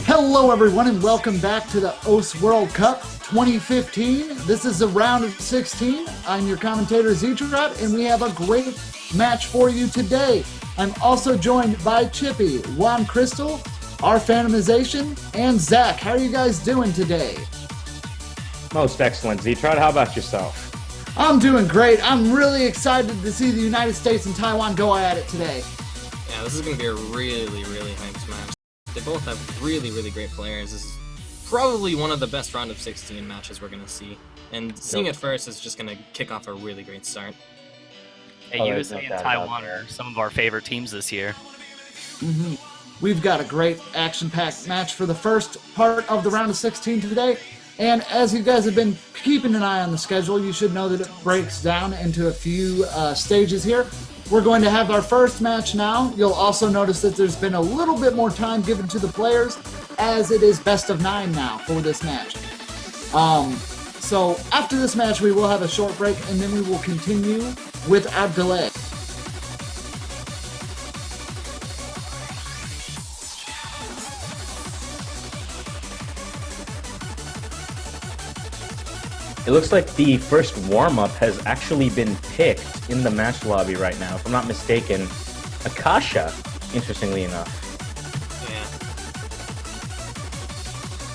Hello everyone and welcome back to the OS World Cup 2015. This is the round of 16. I'm your commentator Z-Trot and we have a great match for you today. I'm also joined by Chippy, Juan Crystal, our Phantomization, and Zach. How are you guys doing today? Most excellent, Z-Trot. How about yourself? I'm doing great. I'm really excited to see the United States and Taiwan go at it today. Yeah, this is going to be a really hyped match. They both have really great players. This is probably one of the best round of 16 matches we're going to see. And seeing it first is just going to kick off a really great start. Hey, USA and Taiwan are some of our favorite teams this year. Mm-hmm. We've got a great action-packed match for the first part of the round of 16 today. And as you guys have been keeping an eye on the schedule, you should know that it breaks down into a few stages here. We're going to have our first match now. You'll also notice that there's been a little bit more time given to the players as it is best of 9 now for this match. So after this match, we will have a short break and then we will continue without delay. It looks like the first warm-up has actually been picked in the match lobby right now. If I'm not mistaken, Akasha, interestingly enough. Yeah.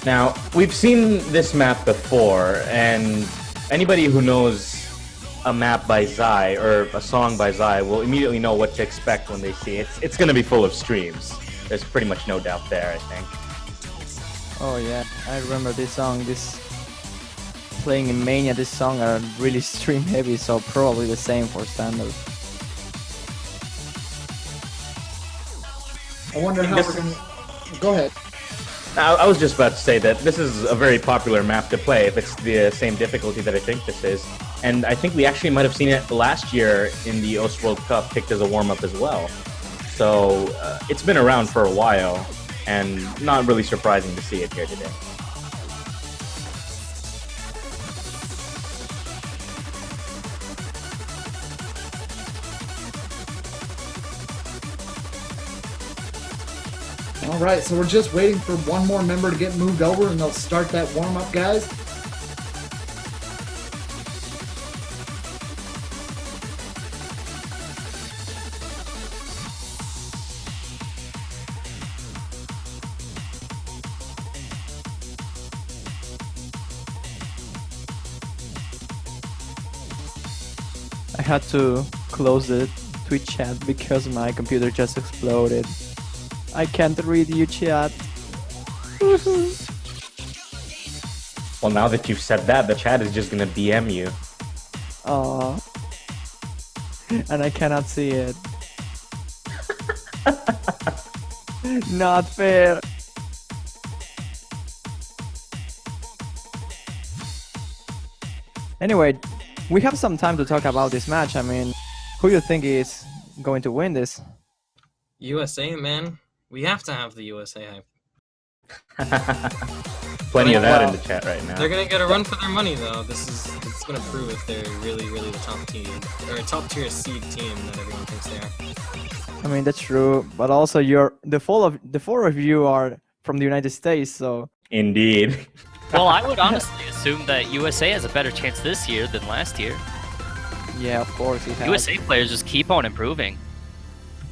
Now, we've seen this map before, and anybody who knows a map by Zai or a song by Zai will immediately know what to expect when they see it. It's going to be full of streams. There's pretty much no doubt there, I think. Oh yeah, I remember this song. Playing in Mania, this song are really stream heavy, so probably the same for standard. I wonder how we're going to... Go ahead. I was just about to say that this is a very popular map to play if it's the same difficulty that I think this is. And I think we actually might have seen it last year in the OS World Cup, picked as a warm-up as well. So it's been around for a while, and not really surprising to see it here today. All right, so we're just waiting for one more member to get moved over and they'll start that warm-up, guys. I had to close the Twitch chat because my computer just exploded. I can't read you, chat. Well, now that you've said that, the chat is just gonna BM you. Aww. And I cannot see it. Not fair. Anyway, we have some time to talk about this match. I mean, who do you think is going to win this? USA, man. We have to have the USA hype. Plenty of that in the chat right now. They're gonna get a run for their money, though. It's gonna prove if they're really the top team or a top tier seed team that everyone thinks they are. I mean, that's true, but also the four of you are from the United States, so. Indeed. Well, I would honestly assume that USA has a better chance this year than last year. Yeah, of course it has. USA players just keep on improving.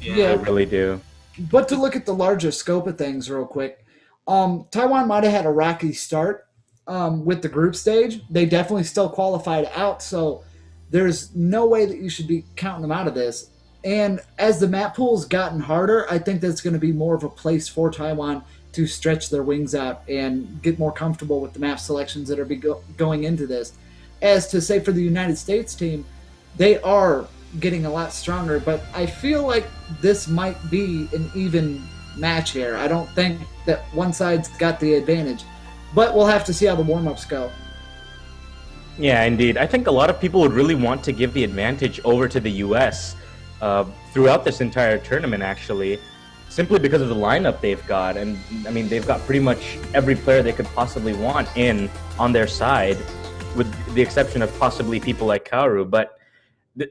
Yeah. They really do. But to look at the larger scope of things real quick, Taiwan might have had a rocky start with the group stage. They definitely still qualified out, so there's no way that you should be counting them out of this. And as the map pool's gotten harder, I think that's going to be more of a place for Taiwan to stretch their wings out and get more comfortable with the map selections that are going into this. As to say for the United States team, they are getting a lot stronger, but I feel like this might be an even match here. I don't think that one side's got the advantage, but we'll have to see how the warm-ups go. Yeah, indeed. I think a lot of people would really want to give the advantage over to the US throughout this entire tournament, actually, simply because of the lineup they've got. And I mean, they've got pretty much every player they could possibly want on their side, with the exception of possibly people like Kaoru. But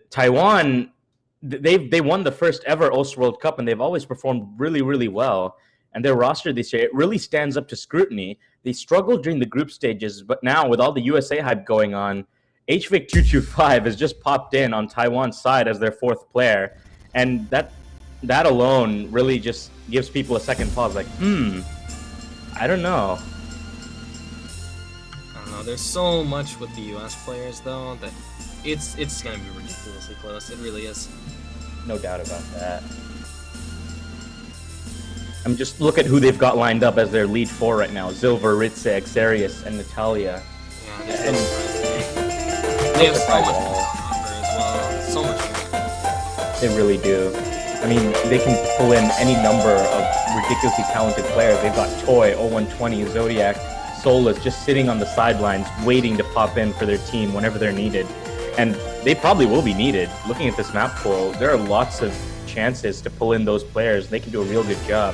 Taiwan, they won the first ever OS World Cup, and they've always performed really, really well. And their roster this year, it really stands up to scrutiny. They struggled during the group stages, but now with all the USA hype going on, HVIC225 has just popped in on Taiwan's side as their fourth player, and that alone really just gives people a second pause. Like, I don't know. I don't know. There's so much with the US players though that it's gonna be ridiculously close. It really is. No doubt about that. I mean, just look at who they've got lined up as their lead four right now: Zilver, Ritze, Xarius, and Natalia. Yeah, there's no surprise. They have so much more to offer as well. So much more. They really do. I mean, they can pull in any number of ridiculously talented players. They've got Toy, 0120, Zodiac, Solus just sitting on the sidelines waiting to pop in for their team whenever they're needed. And they probably will be needed. Looking at this map pool, there are lots of chances to pull in those players. They can do a real good job.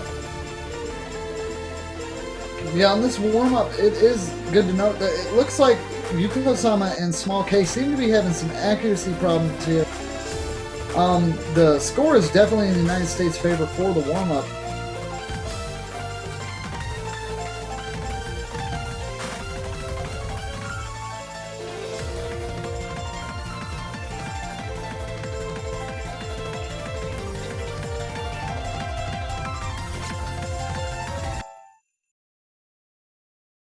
Yeah, on this warm-up, it is good to note that it looks like Yuko-sama and Small K seem to be having some accuracy problems here. The score is definitely in the United States' favor for the warm-up.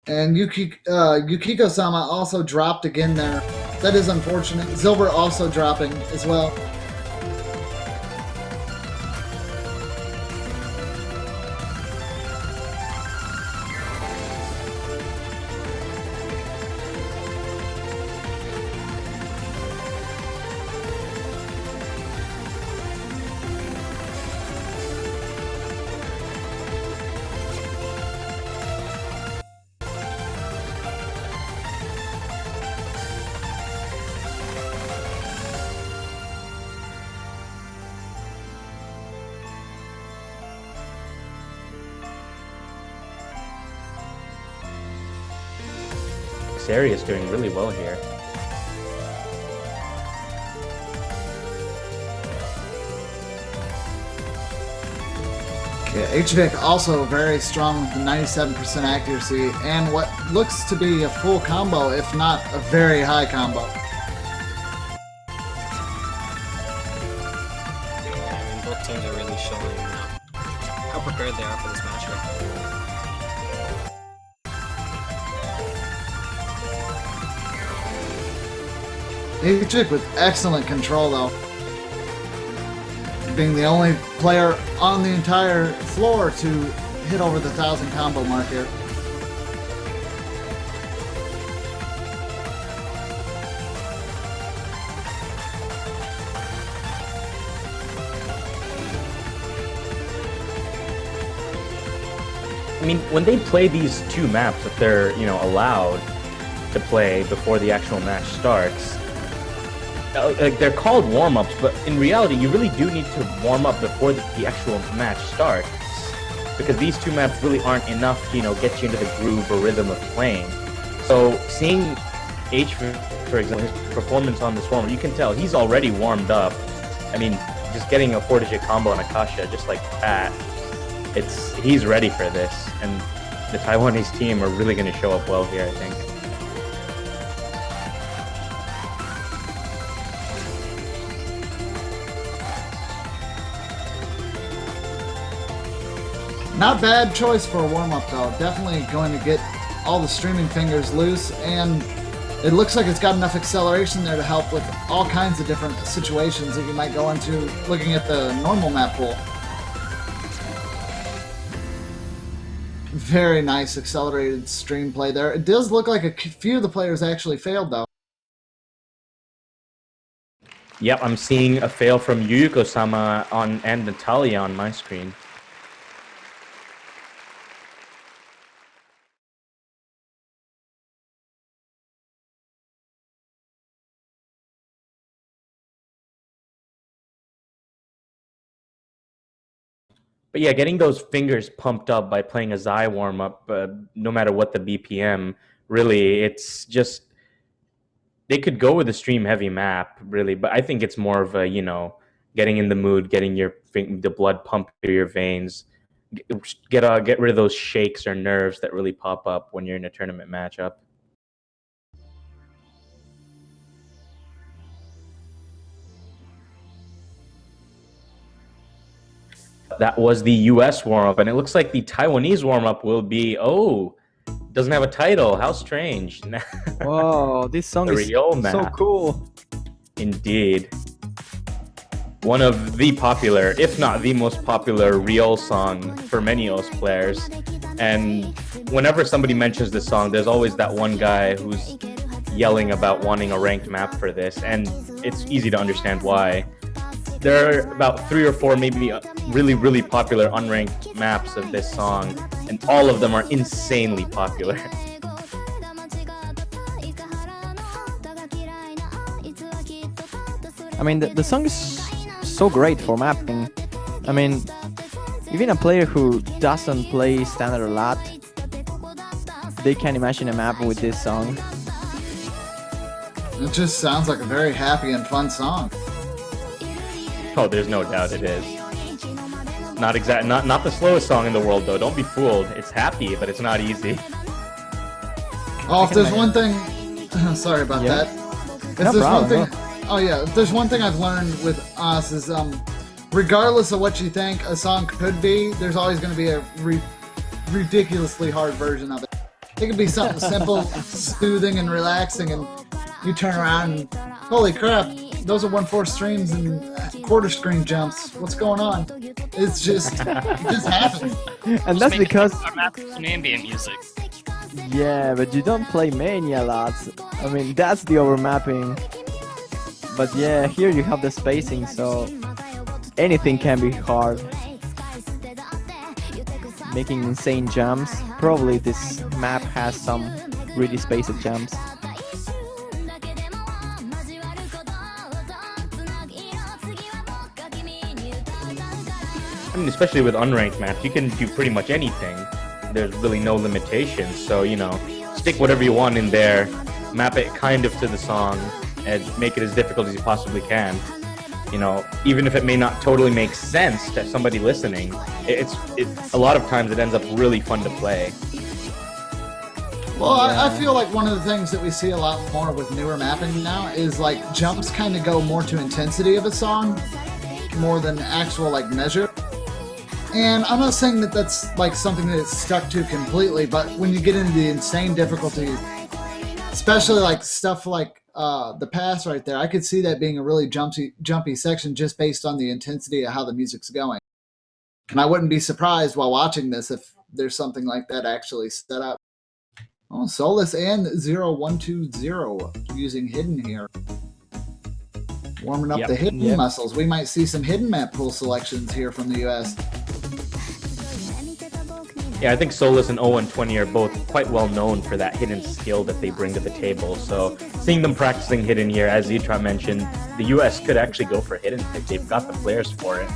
And Yukiko-sama also dropped again there. That is unfortunate. Zilver also dropping as well. Xarius doing really well here. Yeah, HVIC also very strong with the 97% accuracy and what looks to be a full combo, if not a very high combo. Yeah, I mean, both teams are really showing how prepared they are for this matchup. HVIC with excellent control though. Being the only player on the entire floor to hit over the 1,000 combo mark here. I mean, when they play these two maps that they're, allowed to play before the actual match starts, like they're called warm-ups, but in reality, you really do need to warm up before the actual match starts, because these two maps really aren't enough to, get you into the groove or rhythm of playing. So seeing H, for example, his performance on this warm-up, you can tell he's already warmed up. I mean, just getting a 4-digit combo on Akasha just like that, he's ready for this, and the Taiwanese team are really going to show up well here, I think. Not bad choice for a warm-up though. Definitely going to get all the streaming fingers loose, and it looks like it's got enough acceleration there to help with all kinds of different situations that you might go into looking at the normal map pool. Very nice accelerated stream play there. It does look like a few of the players actually failed though. Yep, I'm seeing a fail from Yuyuko-sama and Natalia on my screen. But yeah, getting those fingers pumped up by playing a Zai warm-up, no matter what the BPM, really, it's just... They could go with a stream-heavy map, really, but I think it's more of a, getting in the mood, getting the blood pump through your veins, get rid of those shakes or nerves that really pop up when you're in a tournament matchup. That was the US warm-up, and it looks like the Taiwanese warm-up will be, doesn't have a title. How strange. Whoa, this song The is Rio so map. cool. Indeed. One of the popular, if not the most popular Rio song for many OS players. And whenever somebody mentions this song, there's always that one guy who's yelling about wanting a ranked map for this, and it's easy to understand why. There are about 3 or 4 maybe really, really popular unranked maps of this song, and all of them are insanely popular. I mean, the song is so great for mapping. I mean, even a player who doesn't play standard a lot, they can imagine a map with this song. It just sounds like a very happy and fun song. Oh, there's no doubt it is. Not the slowest song in the world, though. Don't be fooled. It's happy, but it's not easy. Oh, if there's one thing... Sorry about Yeah. that. If No there's problem, one thing... Oh, yeah. If there's one thing I've learned with us is, regardless of what you think a song could be, there's always going to be a ridiculously hard version of it. It could be something simple, soothing, and relaxing, and you turn around and, holy crap, those are 1/4 streams and quarter screen jumps. What's going on? It's just, it just happens. And that's because, our map is some ambient music. yeah, but you don't play Mania a lot. I mean, that's the overmapping. But yeah, here you have the spacing, so anything can be hard. Making insane jumps. Probably this map has some really spaced jumps. I mean, especially with unranked maps, you can do pretty much anything. There's really no limitations, so, stick whatever you want in there, map it kind of to the song, and make it as difficult as you possibly can. Even if it may not totally make sense to somebody listening, it's a lot of times it ends up really fun to play. Well, I feel like one of the things that we see a lot more with newer mapping now is like jumps kind of go more to intensity of a song more than actual like measure. And I'm not saying that that's like something that it's stuck to completely, but when you get into the insane difficulties, especially like stuff like the pass right there, I could see that being a really jumpy section just based on the intensity of how the music's going. And I wouldn't be surprised while watching this if there's something like that actually set up. Oh, Solus and 0120 using hidden here. Warming up Yep. the hidden muscles. We might see some hidden map pool selections here from the US. Yeah, I think Solus and 0120 are both quite well known for that hidden skill that they bring to the table. So seeing them practicing hidden here, as Zitra mentioned, the US could actually go for hidden if they've got the players for it.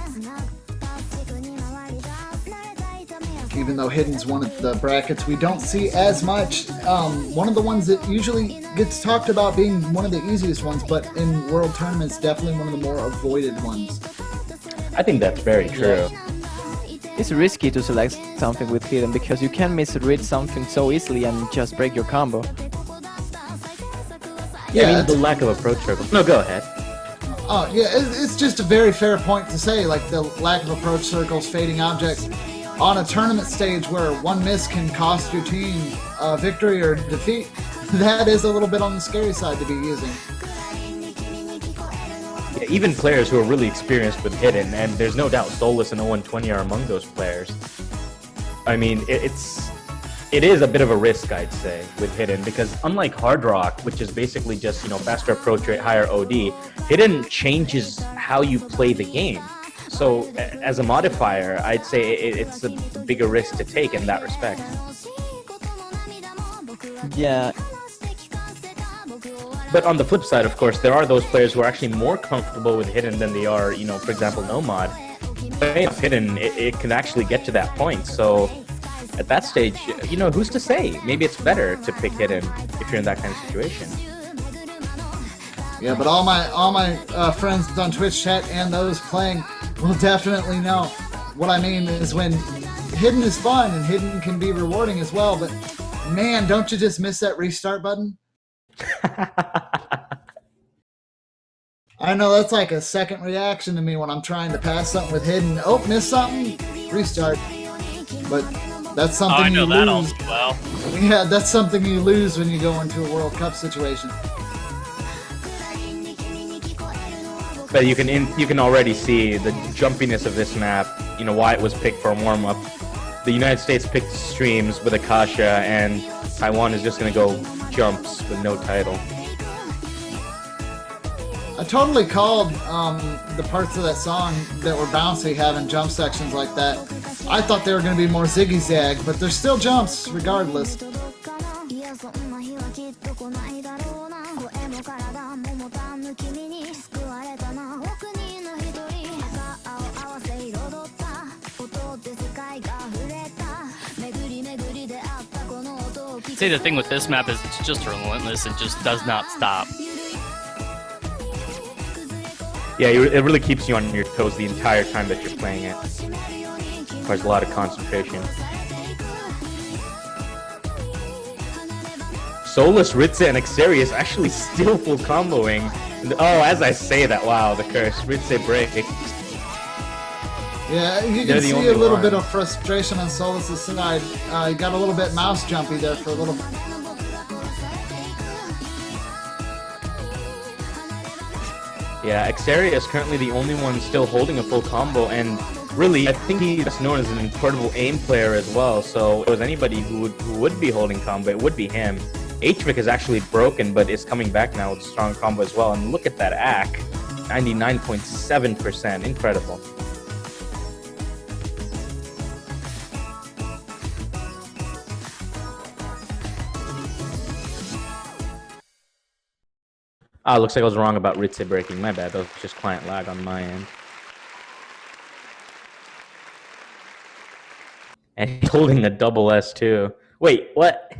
Even though hidden's one of the brackets we don't see as much. One of the ones that usually gets talked about being one of the easiest ones, but in world tournaments, definitely one of the more avoided ones. I think that's very true. It's risky to select something with hidden because you can misread something so easily and just break your combo. Yeah, I mean, the lack of approach circles. No, go ahead. Oh, yeah, it's just a very fair point to say, like the lack of approach circles, fading objects. On a tournament stage where one miss can cost your team a victory or defeat, that is a little bit on the scary side to be using. Yeah, even players who are really experienced with hidden, and there's no doubt Solus and 0120 are among those players. I mean, it is a bit of a risk, I'd say, with hidden, because unlike Hard Rock, which is basically just, faster approach rate, higher OD, hidden changes how you play the game. So as a modifier, I'd say it's a bigger risk to take in that respect. Yeah. But on the flip side, of course, there are those players who are actually more comfortable with hidden than they are, for example, Nomad. Playing hidden, it can actually get to that point. So at that stage, who's to say? Maybe it's better to pick hidden if you're in that kind of situation. Yeah, but all my friends on Twitch chat and those playing will definitely know what I mean is when hidden is fun and hidden can be rewarding as well. But man, don't you just miss that restart button? I know that's like a second reaction to me when I'm trying to pass something with hidden. Oh, missed something. Restart. But that's something Oh, I know you that all lose. too well. Yeah, that's something you lose when you go into a World Cup situation. But you can already see the jumpiness of this map. You know why it was picked for a warm up. The United States picked streams with Akasha, and Taiwan is just gonna go jumps with no title. I totally called the parts of that song that were bouncy having jump sections like that. I thought they were going to be more ziggy-zag, but they're still jumps regardless. See, the thing with this map is it's just relentless and just does not stop. Yeah, it really keeps you on your toes the entire time that you're playing it. Requires a lot of concentration. Solus, Ritze, and Xerius actually still full comboing. Oh, as I say that, wow, the curse. Ritze break. Yeah, you They're can the see only a little one. bit of frustration on Solus's side. He got a little bit mouse jumpy there for a little bit. Yeah, Xeria is currently the only one still holding a full combo, and really, I think he's known as an incredible aim player as well, so if there was anybody who would be holding combo, it would be him. HVIC is actually broken, but is coming back now with a strong combo as well, and look at that ACK, 99.7%, incredible. Ah, looks like I was wrong about Ritze breaking. My bad. That was just client lag on my end. And he's holding a double S too. Wait, what?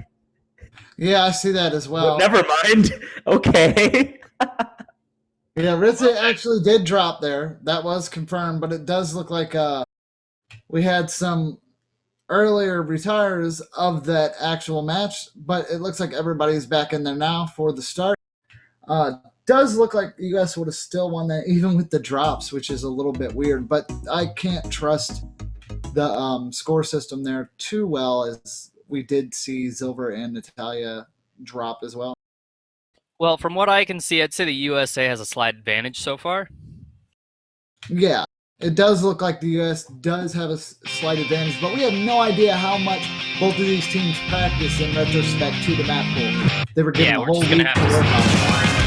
Yeah, I see that as well. Never mind. Okay. Yeah, Ritze actually did drop there. That was confirmed, but it does look like we had some earlier retires of that actual match, but it looks like everybody's back in there now for the start. Does look like the US would have still won that even with the drops, which is a little bit weird, but I can't trust the score system there too well, as we did see Silver and Natalia drop as well. Well, from what I can see, I'd say the USA has a slight advantage so far. Yeah, it does look like the US does have a slight advantage, but we have no idea how much both of these teams practice in retrospect to the map pool. They were given Yeah, a we're whole just week gonna to have to work on it.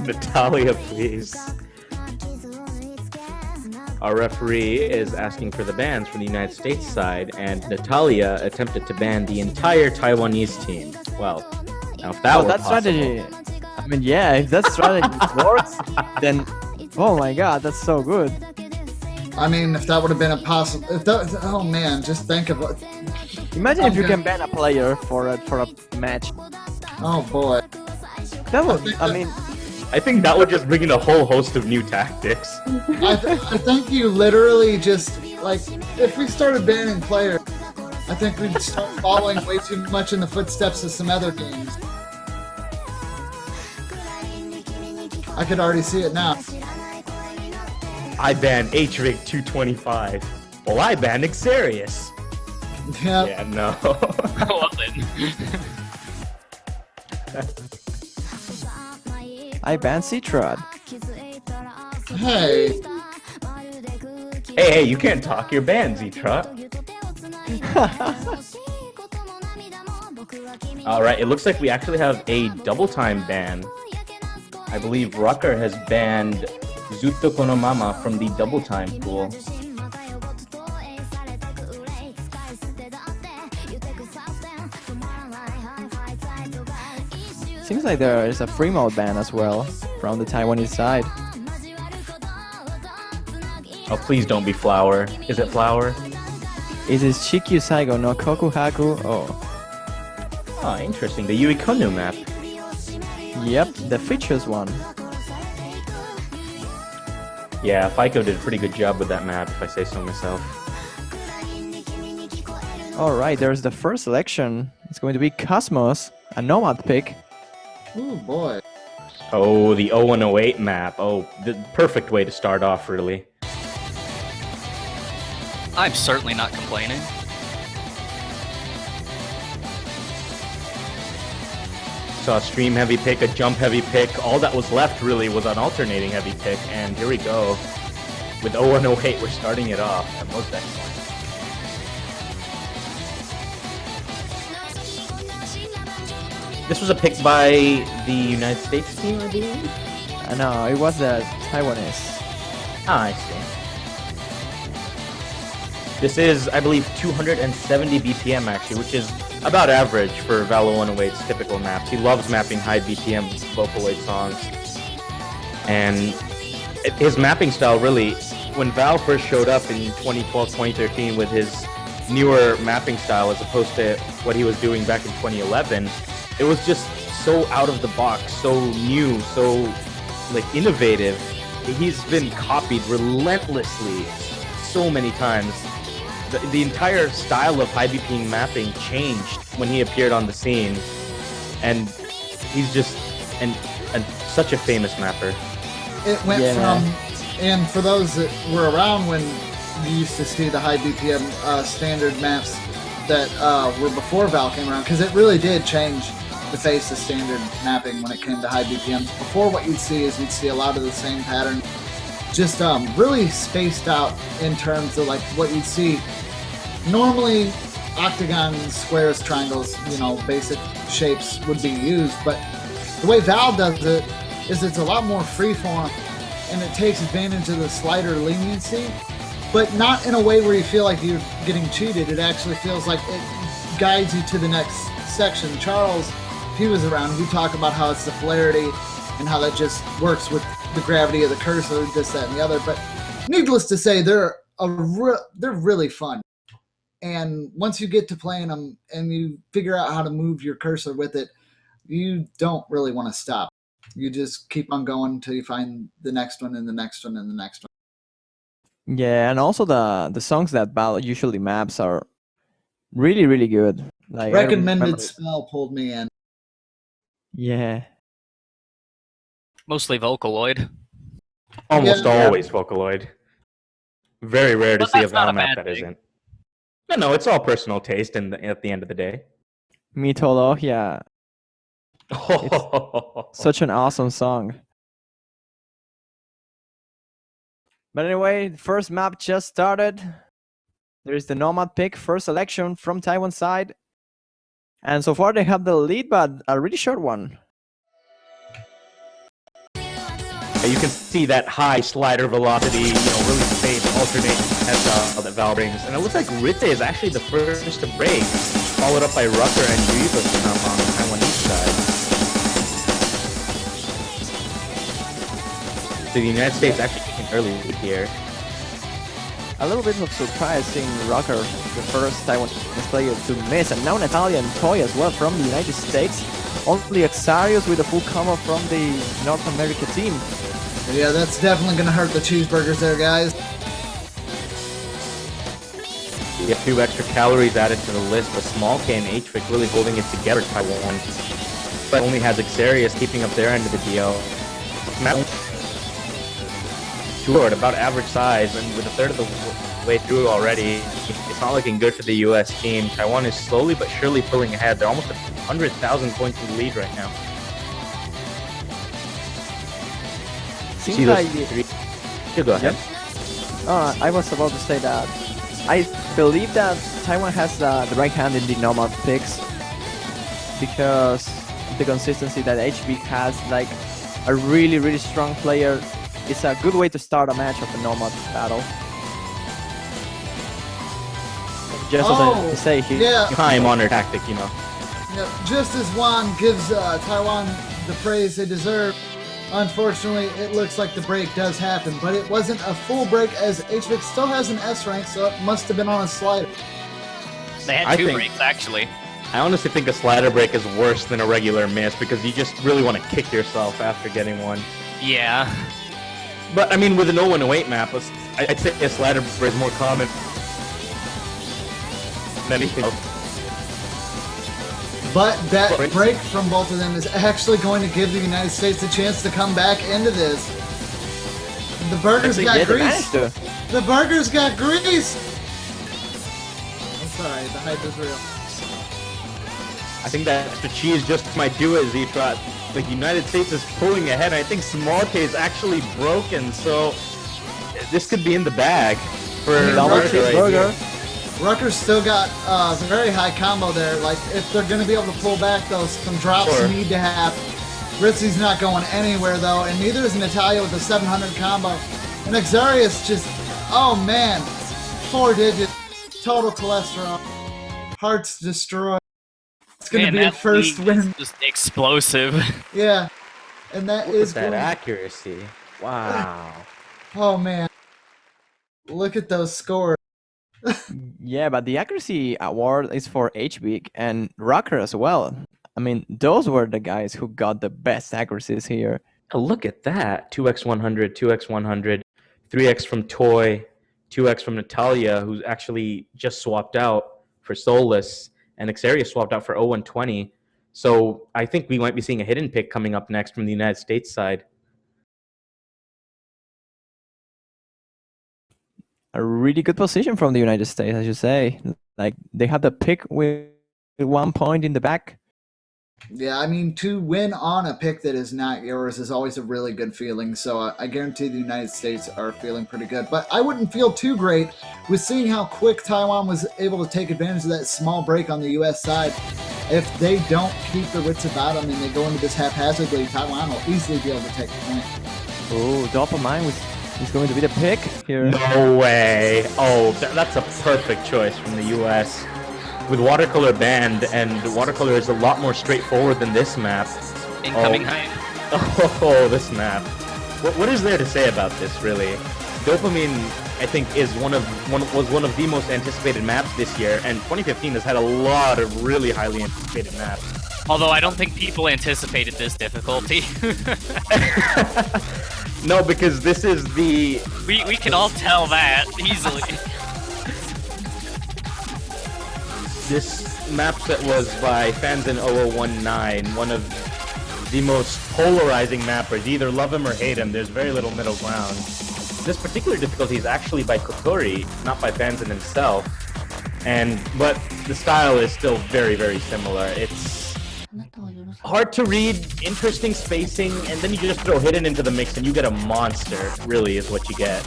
Natalia, please. Our referee is asking for the bans from the United States side, and Natalia attempted to ban the entire Taiwanese team. Well, now if that were that possible, strategy. I mean, yeah, if that strategy works, then oh my god, that's so good. I mean, if that would have been a possible, oh man, just think of it. Imagine if you Okay. can ban a player for a match. Oh boy. That would, I mean, I think that would just bring in a whole host of new tactics. I think you literally just, like, if we started banning players, I think we'd start following way too much in the footsteps of some other games. I could already see it now. I banned HRIG 225. Well, I banned Xerius. Yeah. Yeah, no. Well then. I ban Citrod. Hey. Hey, you can't talk. You're banned, Z-Trot. Alright, it looks like we actually have a double time ban. I believe Rucker has banned Zutto Konomama from the double time pool. Seems like there is a free mode ban as well from the Taiwanese side. Oh, please don't be Flower. Is it Flower? It is Shikyu Saigo no Kokuhaku. Oh, Oh, interesting. The Yuikonu map. yep, the features one. Yeah, FICO did a pretty good job with that map, if I say so myself. Alright, there's the first selection. It's going to be Cosmos, a Nomad pick. Ooh, boy. Oh, the 0108 map. Oh, the perfect way to start off, really. I'm certainly not complaining. Saw a stream heavy pick, a jump heavy pick. All that was left really was an alternating heavy pick, and here we go. With 0108, we're starting it off. That most excellent. This was a pick by the United States team, I believe. No, it was the Taiwanese. Ah, I see. This is, I believe, 270 BPM actually, which is about average for Valo 108's typical maps. He loves mapping high BPM Vocaloid songs. And his mapping style really, when Val first showed up in 2012, 2013 with his newer mapping style as opposed to what he was doing back in 2011, it was just so out of the box, so new, so like innovative. He's been copied relentlessly so many times. The entire style of high BPM mapping changed when he appeared on the scene, and he's just such a famous mapper. It went from, and for those that were around when you used to see the high BPM standard maps that were before Val came around, because it really did change the face of standard mapping when it came to high BPMs. Before, what you'd see is you'd see a lot of the same pattern, just really spaced out in terms of like what you'd see. Normally, octagons, squares, triangles, basic shapes would be used, but the way Val does it is it's a lot more freeform, and it takes advantage of the slider leniency, but not in a way where you feel like you're getting cheated. It actually feels like it guides you to the next section. Charles, if he was around, he'd talk about how it's the polarity and how that just works with the gravity of the cursor, this, that, and the other. But needless to say, they're really fun. And once you get to playing them and you figure out how to move your cursor with it, you don't really want to stop. You just keep on going until you find the next one and the next one and the next one. Yeah, and also the songs that Val usually maps are really, really good. Like Recommended Spell pulled me in. Yeah. Mostly Vocaloid. Almost Yeah. always Vocaloid. Very rare to But see a that's not Val a map bad that thing. isn't. No, it's all personal taste at the end of the day. Mythologia. Such an awesome song. But anyway, the first map just started. There is the Nomad pick, first selection from Taiwan side. And so far they have the lead, but a really short one. You can see that high slider velocity, really spaced alternate that Val brings. And it looks like Rite is actually the first to break, followed up by Rucker and Yuiba on the Taiwanese side. So the United States actually taking early lead here. A little bit of surprise seeing Rocker, the first Taiwanese player to miss, and now an Italian toy as well from the United States. Only Exarius with a full combo from the North America team. Yeah, that's definitely going to hurt the cheeseburgers there, guys. You have 2 extra calories added to the list, but Small K and HVIC really holding it together, Taiwan. But only has Exarius keeping up their end of the deal. Map short, about average size, and with a third of the way through already, it's not looking good for the U.S. team. Taiwan is slowly but surely pulling ahead. They're almost 100,000 points in the lead right now. Seems See like those 3? You go ahead. I was about to say that I believe that Taiwan has the right hand in the Nomad picks because the consistency that HB has, like a really, really strong player. It's a good way to start a match of a normal battle. Just as I say, yeah. Time-honored tactic, you know. Yeah, just as Juan gives Taiwan the praise they deserve, unfortunately, it looks like the break does happen, but it wasn't a full break as HVIC still has an S rank, so it must have been on a slider. They had I two think- breaks, actually. I honestly think a slider break is worse than a regular miss because you just really want to kick yourself after getting one. Yeah. But I mean, with an 0-1-08 map, I'd say a slider break is more common than anything else. But that break from both of them is actually going to give the United States a chance to come back into this. The burgers got grease. The burgers got grease. I'm sorry, the hype is real. I think that extra cheese just might do it, Z-Trot. The United States is pulling ahead. I think Smalte is actually broken, so this could be in the bag for double cheeseburger. Rutgers still got a very high combo there. Like, if they're going to be able to pull back, those some drops need to happen. Ritzy's not going anywhere, though, and neither is Natalia with a 700 combo. And Xarius just, oh man, 4 digits, total cholesterol, hearts destroyed. It's going to be a first win. Just explosive. Yeah, and that Look is at that accuracy. Wow. Oh man, look at those scores. Yeah, but the accuracy award is for HBIC and Rocker as well. I mean, those were the guys who got the best accuracies here. Oh, look at that. 2x100, 2x100, 3x from Toy, 2x from Natalia, who's actually just swapped out for Soulless, and Xarius swapped out for 0-1-20. So I think we might be seeing a hidden pick coming up next from the United States side. A really good position from the United States, as you say. Like, they had the pick with 1 point in the back. Yeah, I mean, to win on a pick that is not yours is always a really good feeling, so I guarantee the United States are feeling pretty good. But I wouldn't feel too great with seeing how quick Taiwan was able to take advantage of that small break on the U.S. side. If they don't keep their wits about them and they go into this haphazardly, Taiwan will easily be able to take the point. Oh, Dopamine is going to be the pick here. No way. Oh, that's a perfect choice from the U.S. With Watercolor banned, and Watercolor is a lot more straightforward than this map. Incoming hype. Oh, this map. What is there to say about this, really? Dopamine, I think, is was one of the most anticipated maps this year, and 2015 has had a lot of really highly anticipated maps. Although I don't think people anticipated this difficulty. No, because this is the... We can all tell that easily. This map set was by fans in 0019, one of the most polarizing mappers. Either love him or hate him. There's very little middle ground. This particular difficulty is actually by Kotori, not by fans in himself. But the style is still very, very similar. It's hard to read, interesting spacing, and then you just throw Hidden into the mix and you get a monster, really, is what you get.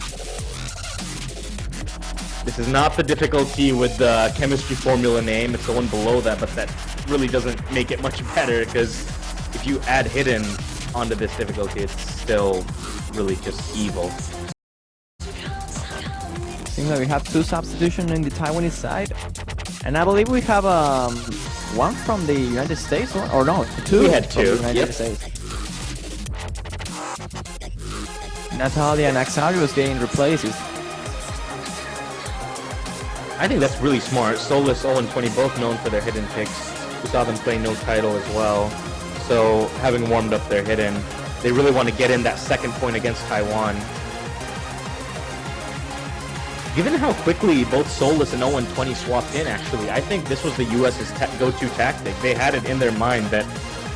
This is not the difficulty with the chemistry formula name, it's the one below that, but that really doesn't make it much better, because if you add Hidden onto this difficulty, it's still really just evil. Seems like we have 2 substitutions in the Taiwanese side. And I believe we have 1 from the United States, or no, 2 We had from 2, the United States. Natalia and Axarius getting replaces. I think that's really smart. Soulless, 0-20, both known for their Hidden picks. We saw them play no title as well. So, having warmed up their Hidden, they really want to get in that second point against Taiwan. Given how quickly both Soulless and 0-20 swapped in, actually, I think this was the US's go-to tactic. They had it in their mind that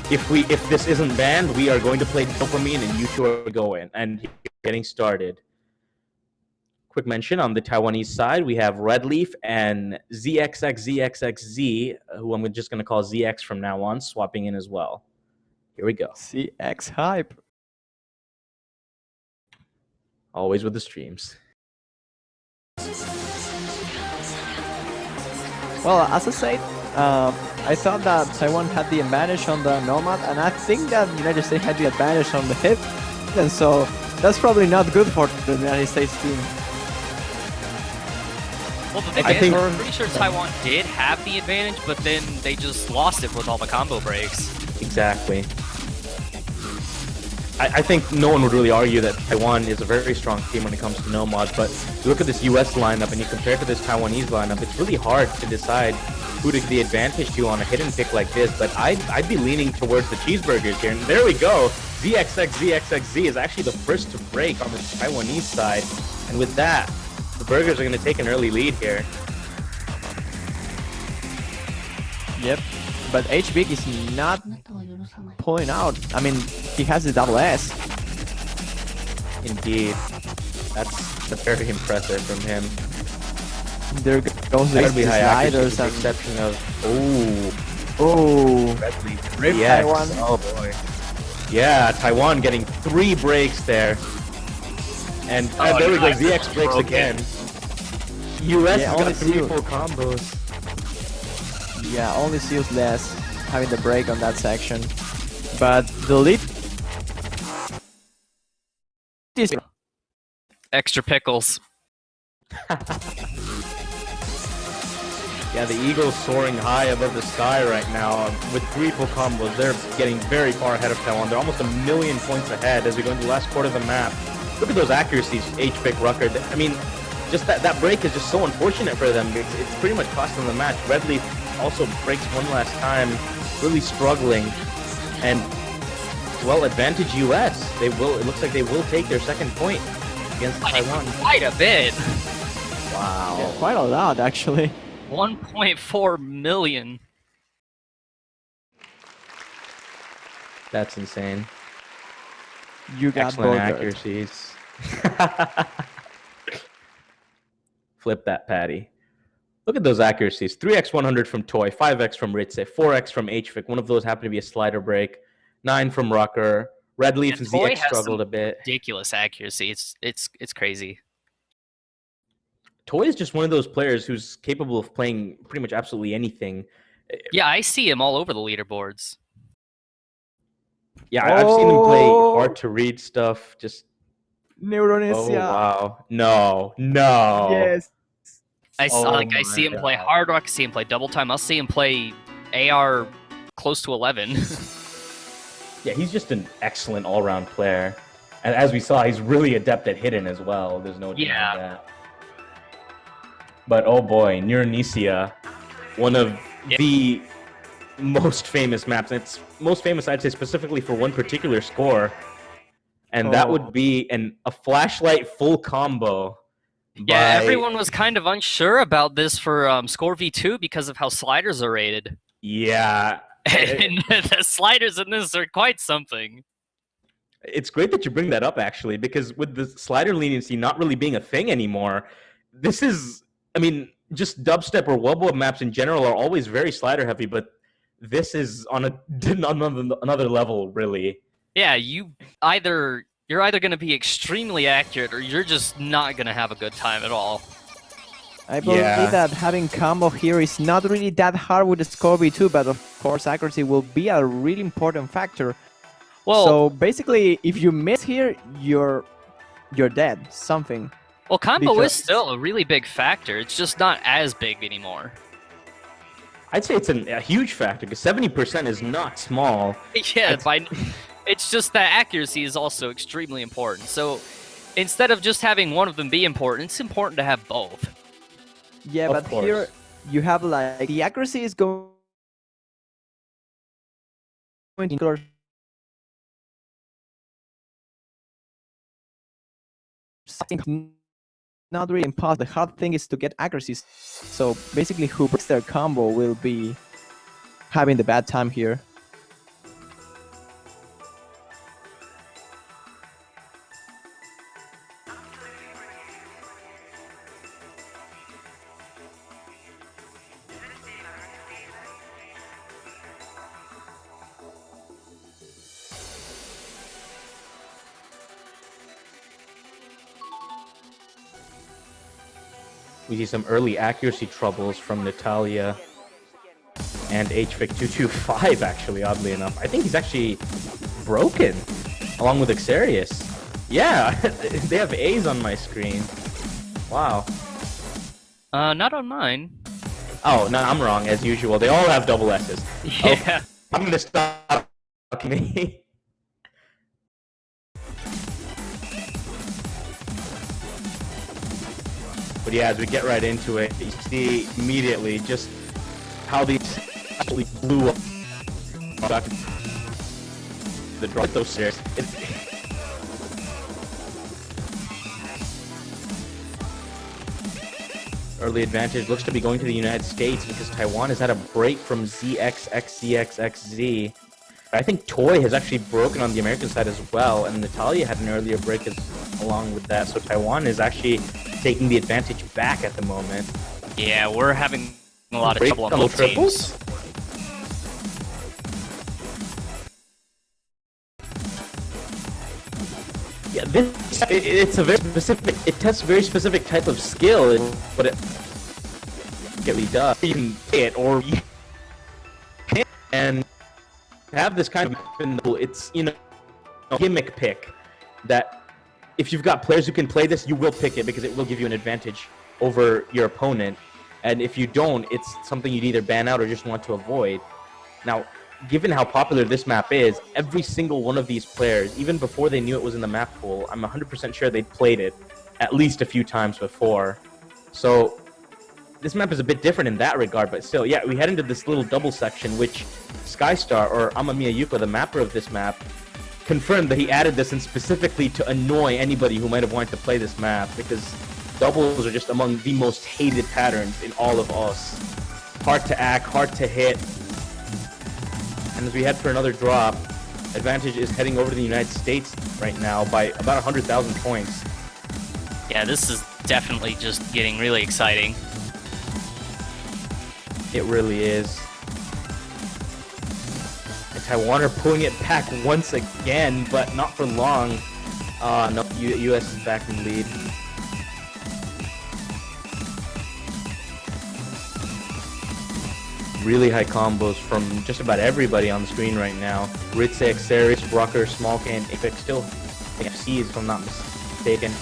if this isn't banned, we are going to play Dopamine and you two are going. And getting started. Quick mention, on the Taiwanese side, we have Red Leaf and ZXXZXXZ, who I'm just going to call ZX from now on, swapping in as well. Here we go. CX hype. Always with the streams. Well, as I said, I thought that Taiwan had the advantage on the Nomad, and I think that the United States had the advantage on the hit, and so that's probably not good for the United States team. Well, the thing is, I'm pretty sure Taiwan did have the advantage, but then they just lost it with all the combo breaks. Exactly. I think no one would really argue that Taiwan is a very strong team when it comes to Nomad, but you look at this US lineup and you compare it to this Taiwanese lineup, it's really hard to decide who to give the advantage to on a hidden pick like this, but I'd be leaning towards the cheeseburgers here, and there we go! ZXXZXXZ is actually the first to break on the Taiwanese side, and with that, the burgers are going to take an early lead here. Yep, but HBig is not pulling out. I mean, he has the double S. Indeed. That's very impressive from him. There goes the Incredibly high accuracy, sliders with the and... exception of... Rip yes. Taiwan. Oh boy. Yeah, Taiwan getting 3 breaks there. And there we go, ZX breaks again. US has got 3 full combos. Yeah, only Seals less having the break on that section. But the lead is... Extra pickles. Yeah, the Eagles soaring high above the sky right now. With 3 full combos, they're getting very far ahead of Taiwan. They're almost 1,000,000 points ahead as we go into the last quarter of the map. Look at those accuracies, H-Pick, Rucker. I mean, just that break is just so unfortunate for them. It's pretty much cost them the match. Redleaf also breaks one last time, really struggling. And, well, advantage US. They will. It looks like they will take their second point against Taiwan. Quite a bit. Wow. Yeah, quite a lot, actually. 1.4 million. That's insane. You got Excellent burgered. accuracies. Flip that patty. Look at those accuracies. 3x 100 from Toy, 5x from Ritze, 4x from HVIC. One of those happened to be a slider break. 9 from Rucker. Redleaf and Toy ZX struggled a bit. Ridiculous accuracy. It's crazy. Toy is just one of those players who's capable of playing pretty much absolutely anything. Yeah, I see him all over the leaderboards. Yeah, I've seen him play hard to read stuff. Just Neuronesia. oh wow, no. Yes. I my see him play Hard Rock, I see him play Double Time, I'll see him play AR close to 11. Yeah, he's just an excellent all-round player. And as we saw, he's really adept at hidden as well. There's no denying that. But oh boy, Neuronesia, one of the most famous maps. It's most famous, I'd say, specifically for one particular score. And that would be a flashlight full combo. Yeah, everyone was kind of unsure about this for Score V2 because of how sliders are rated. Yeah. And the sliders in this are quite something. It's great that you bring that up, actually, because with the slider leniency not really being a thing anymore, this is, I mean, just dubstep or wubwub maps in general are always very slider heavy, but this is on another level, really. Yeah, you're either going to be extremely accurate or you're just not going to have a good time at all. I believe that having combo here is not really that hard with the Score V2, but of course accuracy will be a really important factor. Well, so basically, if you miss here, you're dead. Something. Well, combo is still a really big factor. It's just not as big anymore. I'd say it's a huge factor, because 70% is not small. Yeah, it's just that accuracy is also extremely important. So instead of just having one of them be important, it's important to have both. Yeah, but here you have like the accuracy is going to not really impossible. The hard thing is to get accuracies. So basically, who breaks their combo will be having the bad time here. We see some early accuracy troubles from Natalia. and HVic225 actually, oddly enough. I think he's actually broken, along with Xarius. Yeah, they have A's on my screen. Wow. Not on mine. Oh, no, I'm wrong, as usual. They all have double S's. Yeah. Oh, I'm gonna stop talking to me. But yeah, as we get right into it, you see immediately just how these actually blew up the drop those stairs. Early advantage looks to be going to the United States because Taiwan has had a break from ZXXZXXZ. I think Toy has actually broken on the American side as well, and Natalia had an earlier break along with that. So Taiwan is actually taking the advantage back at the moment. Yeah, we're having a lot of trouble on both teams. Yeah, it's a very specific. It tests a very specific type of skill, but it really does. You can play it, or you can and have this kind of. It's a gimmick pick that if you've got players who can play this, you will pick it because it will give you an advantage over your opponent. And if you don't, it's something you'd either ban out or just want to avoid. Now, given how popular this map is, every single one of these players, even before they knew it was in the map pool, I'm 100% sure they'd played it at least a few times before. So this map is a bit different in that regard, but still, yeah, we head into this little double section, which Skystar, or Amamiya Yuko, the mapper of this map, confirmed that he added this in specifically to annoy anybody who might have wanted to play this map, because doubles are just among the most hated patterns in all of us. Hard to act, hard to hit. And as we head for another drop, Advantage is heading over to the United States right now by about 100,000 points. Yeah, this is definitely just getting really exciting. It really is. And Taiwan are pulling it back once again, but not for long. No, US is back in the lead. Really high combos from just about everybody on the screen right now. Ritze, Xarius, Rucker, Smallk, and Apex still FCs, if I'm not mistaken.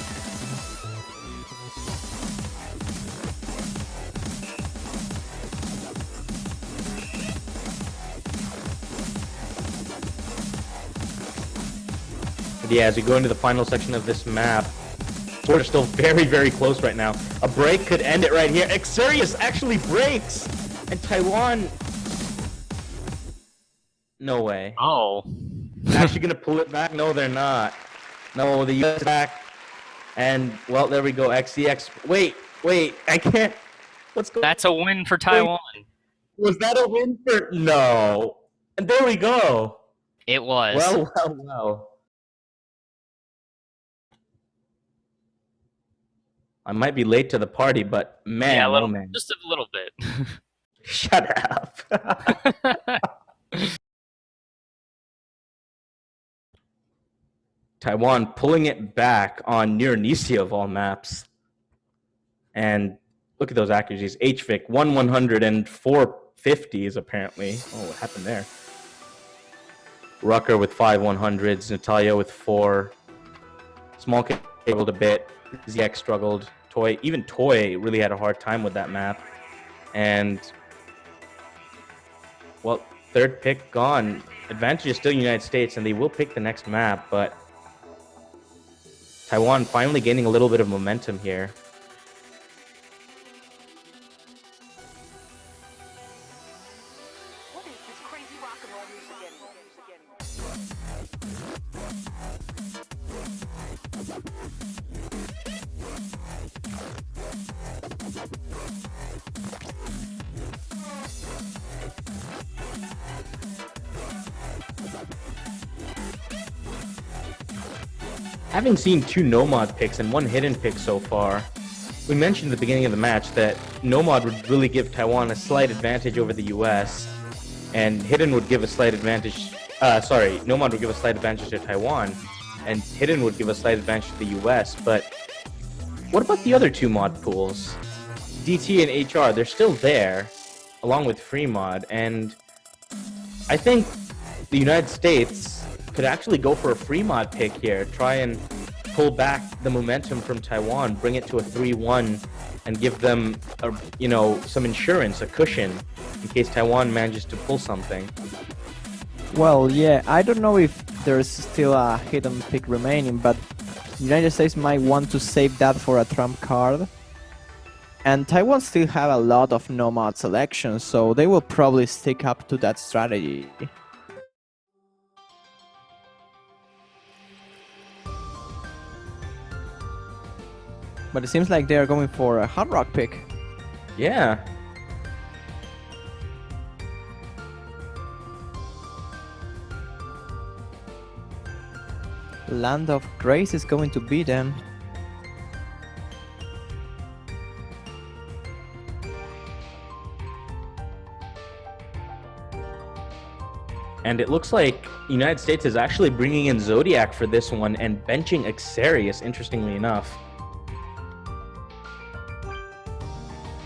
But yeah, as we go into the final section of this map, we're still very, very close right now. A break could end it right here. Xarius actually breaks! And Taiwan... No way. Oh. Actually gonna pull it back? No, they're not. No, the US is back. And, well, there we go. XCX. Wait, I can't... What's going on? That's a win for Taiwan. Was that a win for... No. And there we go. It was. Well. I might be late to the party, but man, yeah, oh man. Just a little bit. Shut up. Taiwan pulling it back on near Nisia of all maps. And look at those accuracies. HVic, 1/100 and 450s apparently. Oh, what happened there? Rucker with 5 100s, Natalia with 4. Smallk struggled a bit. ZX struggled. Even Toy really had a hard time with that map. And, well, third pick gone. Advantage is still United States, and they will pick the next map, but Taiwan finally gaining a little bit of momentum here. What is this crazy rock and roll music Having seen 2 no-mod picks and 1 hidden pick so far, we mentioned at the beginning of the match that no-mod would really give Taiwan a slight advantage over the US, and hidden would give a slight advantage, no-mod would give a slight advantage to Taiwan, and hidden would give a slight advantage to the US, but what about the other 2 mod pools? DT and HR, they're still there, along with free mod, and I think the United States could actually go for a free mod pick here, try and pull back the momentum from Taiwan, bring it to a 3-1, and give them some insurance, a cushion, in case Taiwan manages to pull something. Well, yeah, I don't know if there's still a hidden pick remaining, but the United States might want to save that for a trump card. And Taiwan still have a lot of no-mod selections, so they will probably stick up to that strategy. But it seems like they are going for a Hard Rock pick. Yeah. Land of Grace is going to be them. And it looks like United States is actually bringing in Zodiac for this one and benching Xarius, interestingly enough.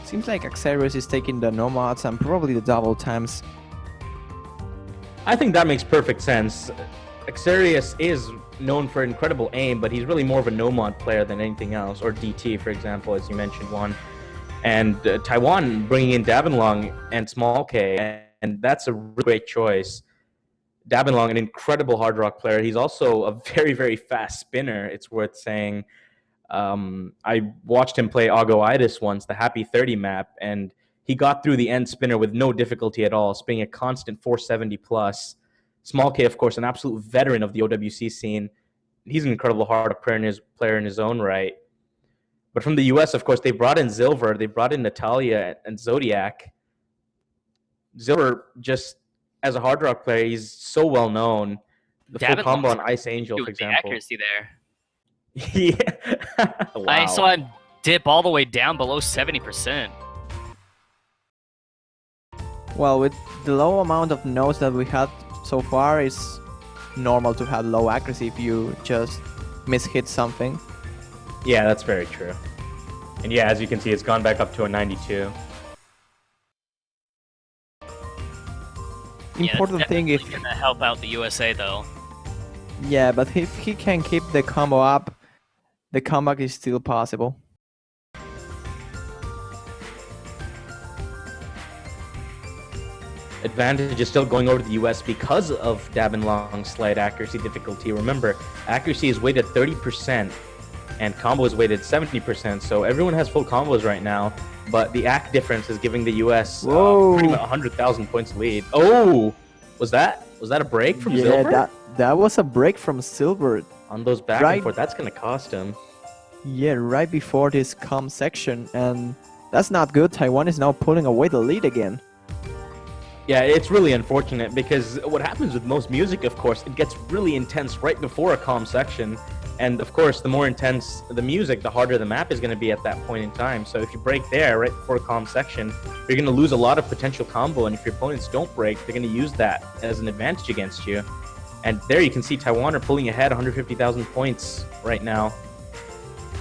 Seems like Xarius is taking the nomads and probably the double times. I think that makes perfect sense. Xarius is known for incredible aim, but he's really more of a no-mod player than anything else, or DT, for example, as you mentioned one. And Taiwan bringing in Davenlong and Small K, and that's a really great choice. Davenlong, an incredible hard rock player. He's also a very, very fast spinner, it's worth saying. I watched him play Agoitis once, the Happy 30 map, and he got through the end spinner with no difficulty at all, spinning a constant 470 plus. Small K, of course, an absolute veteran of the OWC scene. He's an incredible hard rock player in his own right. But from the US, of course, they brought in Zilver, they brought in Natalia and Zodiac. Zilver, just as a hard rock player, he's so well known. The full combo on Ice Angel, for example. The accuracy there. Yeah. Wow. I saw him dip all the way down below 70%. Well, with the low amount of nodes that we had so far, it's normal to have low accuracy if you just mishit something. Yeah, that's very true. And yeah, as you can see, it's gone back up to a 92. Important thing if gonna help out the USA though. Yeah, but if he can keep the combo up, the comeback is still possible. Advantage is still going over to the US because of Davenlong's slight accuracy difficulty. Remember, accuracy is weighted 30% and combo is weighted 70%, so everyone has full combos right now, but the AC difference is giving the US pretty much 100,000 points lead. Oh, was that a break from Silver? Yeah, that was a break from Silver. On those back and forth, that's going to cost him. Yeah, right before this com section, and that's not good. Taiwan is now pulling away the lead again. Yeah, it's really unfortunate because what happens with most music, of course, it gets really intense right before a calm section. And of course, the more intense the music, the harder the map is going to be at that point in time. So if you break there right before a calm section, you're going to lose a lot of potential combo. And if your opponents don't break, they're going to use that as an advantage against you. And there you can see Taiwan are pulling ahead 150,000 points right now.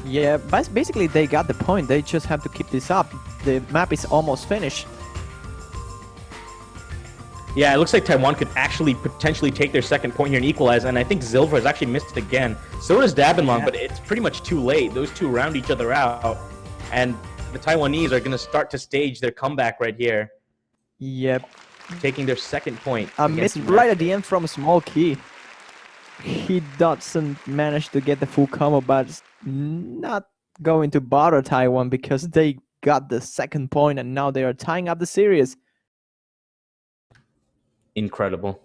Yeah, but basically they got the point. They just have to keep this up. The map is almost finished. Yeah, it looks like Taiwan could actually potentially take their second point here and equalize, and I think Zilver has actually missed it again. So does Davenlong, but it's pretty much too late. Those two round each other out, and the Taiwanese are going to start to stage their comeback right here. Yep. Taking their second point. A miss right at the end from Small Key. He doesn't manage to get the full combo, but it's not going to bother Taiwan because they got the second point and now they are tying up the series. Incredible.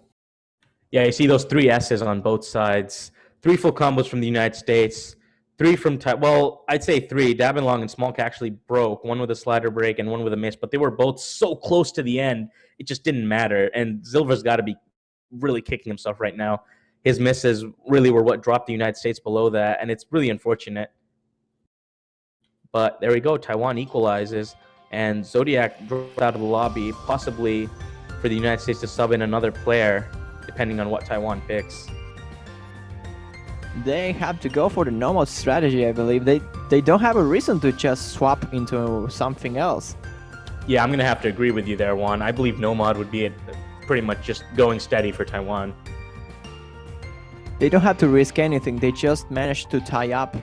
Yeah, you see those 3 S's on both sides. 3 full combos from the United States. 3 from well, I'd say 3. Davenlong and Smolk actually broke. One with a slider break and one with a miss, but they were both so close to the end, it just didn't matter. And Zilver's got to be really kicking himself right now. His misses really were what dropped the United States below that, and it's really unfortunate. But there we go. Taiwan equalizes, and Zodiac dropped out of the lobby, possibly for the United States to sub in another player, depending on what Taiwan picks. They have to go for the normal strategy, I believe. They don't have a reason to just swap into something else. Yeah, I'm gonna have to agree with you there, Juan. I believe Nomad would be pretty much just going steady for Taiwan. They don't have to risk anything. They just managed to tie up.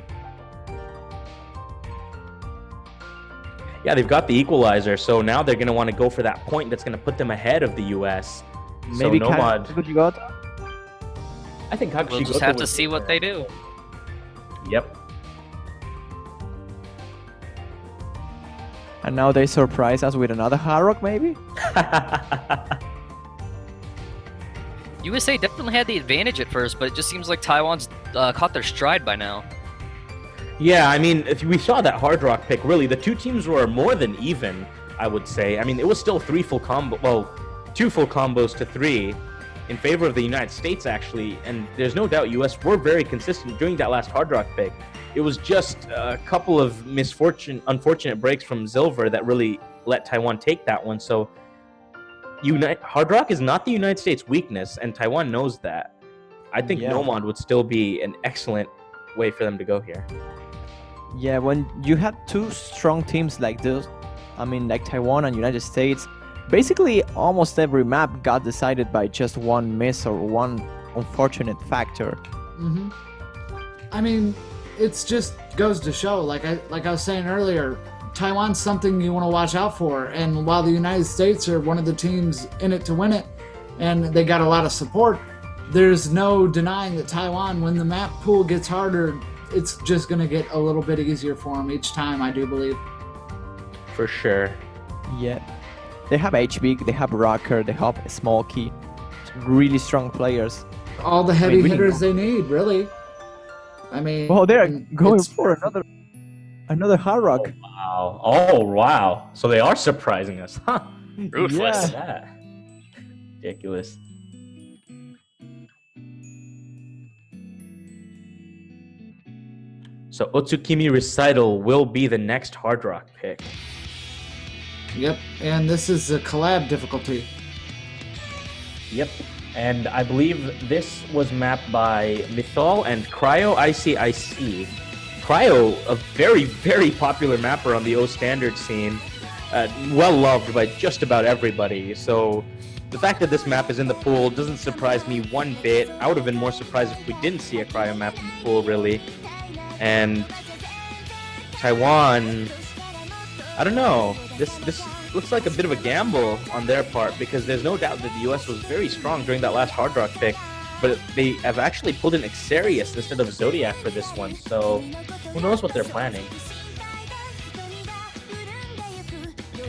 Yeah, they've got the equalizer, so now they're gonna want to go for that point that's gonna put them ahead of the U.S. Maybe so Nomad. Kakujigoto? I think Kakujigoto We'll just have to would- see what they do. Yep. And now they surprise us with another Hard Rock, maybe? USA definitely had the advantage at first, but it just seems like Taiwan's caught their stride by now. Yeah, I mean, if we saw that Hard Rock pick, really, the two teams were more than even, I would say. I mean, it was still 2 full combos to 3 in favor of the United States, actually, and there's no doubt US were very consistent during that last Hard Rock pick. It was just a couple of unfortunate breaks from Silver that really let Taiwan take that one, so Hard Rock is not the United States' weakness, and Taiwan knows that. I think Nomad would still be an excellent way for them to go here. Yeah, when you have two strong teams like this, I mean, like Taiwan and United States, basically almost every map got decided by just one miss or one unfortunate factor. Mm-hmm. I mean, it's just goes to show, like I was saying earlier, Taiwan's something you want to watch out for. And while the United States are one of the teams in it to win it, and they got a lot of support, there's no denying that Taiwan, when the map pool gets harder, it's just going to get a little bit easier for them each time, I do believe. For sure. Yeah. They have HB, they have Rocker, they have Smokey. Really strong players. All the heavy really hitters they need, really. I mean, Well, they're going it's- for another Hard Rock. Wow. Oh, wow. So they are surprising us, huh? Ruthless. Look at that. Ridiculous. So Otsukimi Recital will be the next Hard Rock pick. Yep, and this is a collab difficulty. Yep. And I believe this was mapped by Mythol and Cryo ICIC. Cryo, a very, very popular mapper on the O standard scene, well loved by just about everybody. So the fact that this map is in the pool doesn't surprise me one bit. I would have been more surprised if we didn't see a Cryo map in the pool, really. And Taiwan, I don't know. This looks like a bit of a gamble on their part, because there's no doubt that the US was very strong during that last Hard Rock pick, but they have actually pulled in Xerius instead of Zodiac for this one, so who knows what they're planning.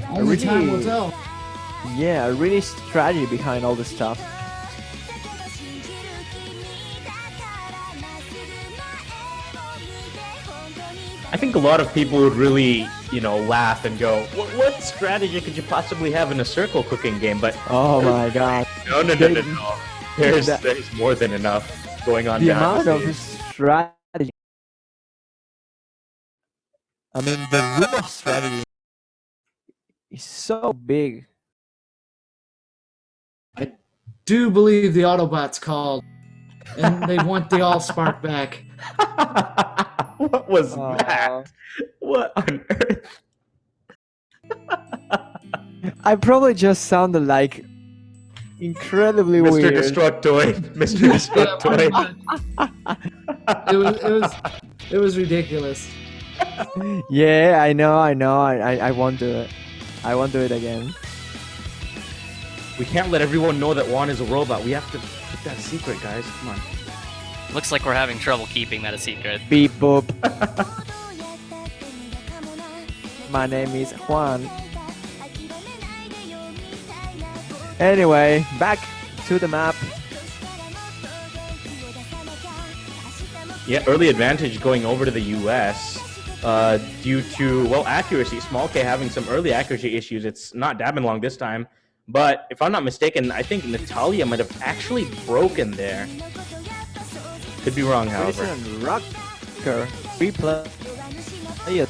Only Really? time will tell. Yeah, really strategy behind all this stuff. I think a lot of people would really, laugh and go, what strategy could you possibly have in a circle cooking game? But Oh my god. no. There's more than enough going on The down amount the of stage. strategy. I mean, the room of strategy is so big. Do believe the Autobots called, and they want the Allspark back. What was that? What on earth? I probably just sounded like incredibly Mr. weird. Destructoid. Mr. Destructoid. It was ridiculous. Yeah, I know. I won't do it. I won't do it again. We can't let everyone know that Juan is a robot. We have to keep that secret, guys. Come on. Looks like we're having trouble keeping that a secret. Beep boop. My name is Juan. Anyway, back to the map. Yeah, early advantage going over to the US due to, accuracy. Small K having some early accuracy issues. It's not dabbing long this time. But if I'm not mistaken, I think Natalia might have actually broken there. Could be wrong, however. Listen, Rocker, 3 players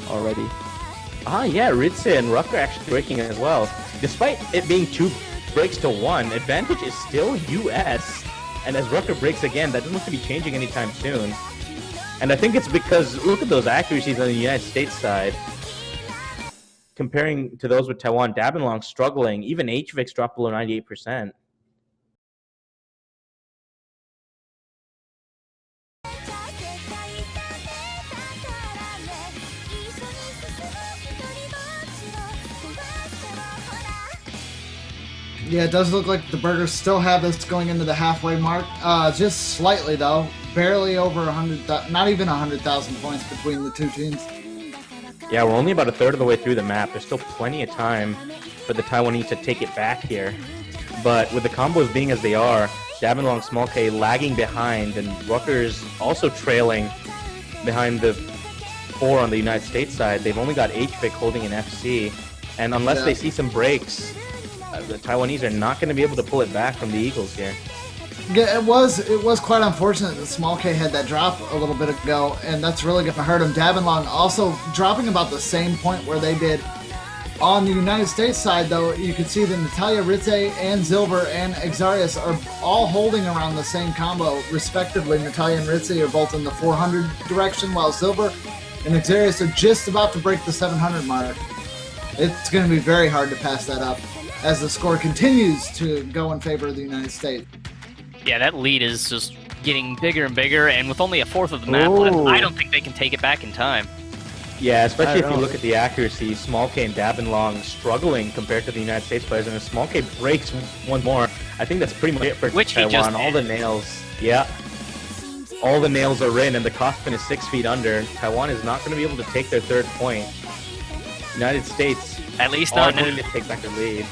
already. Yeah, Ritze and Rucker actually breaking as well. Despite it being 2 breaks to 1, advantage is still US. And as Rucker breaks again, that doesn't look to be changing anytime soon. And I think it's because, look at those accuracies on the United States side. comparing to those with Taiwan, Dabinlong struggling. Even HVIX dropped below 98%. Yeah, it does look like the Burgers still have this going into the halfway mark. Just slightly, though. Barely over 100, not even 100,000 points between the two teams. Yeah, we're only about a third of the way through the map. There's still plenty of time for the Taiwanese to take it back here. But with the combos being as they are, Dabinlong Small K lagging behind, and Rutgers also trailing behind the 4 on the United States side. They've only got HVIC holding an FC. And unless they see some breaks, the Taiwanese are not going to be able to pull it back from the Eagles here. Yeah, it was quite unfortunate that Small K had that drop a little bit ago, and that's really going to hurt him. Dabinlong also dropping about the same point where they did. On the United States side, though, you can see that Natalia Ritze and Zilver and Exarius are all holding around the same combo, respectively. Natalia and Ritze are both in the 400 direction, while Zilver and Exarius are just about to break the 700 mark. It's going to be very hard to pass that up as the score continues to go in favor of the United States. Yeah, that lead is just getting bigger and bigger, and with only a fourth of the map left, I don't think they can take it back in time. Yeah, especially if you look at the accuracy, Small K and Dabinlong struggling compared to the United States players, and if Small K breaks one more, I think that's pretty much it for Taiwan. All the nails, all the nails are in, and the coffin is 6 feet under. Taiwan is not going to be able to take their third point. United States at least are not going to take back the lead.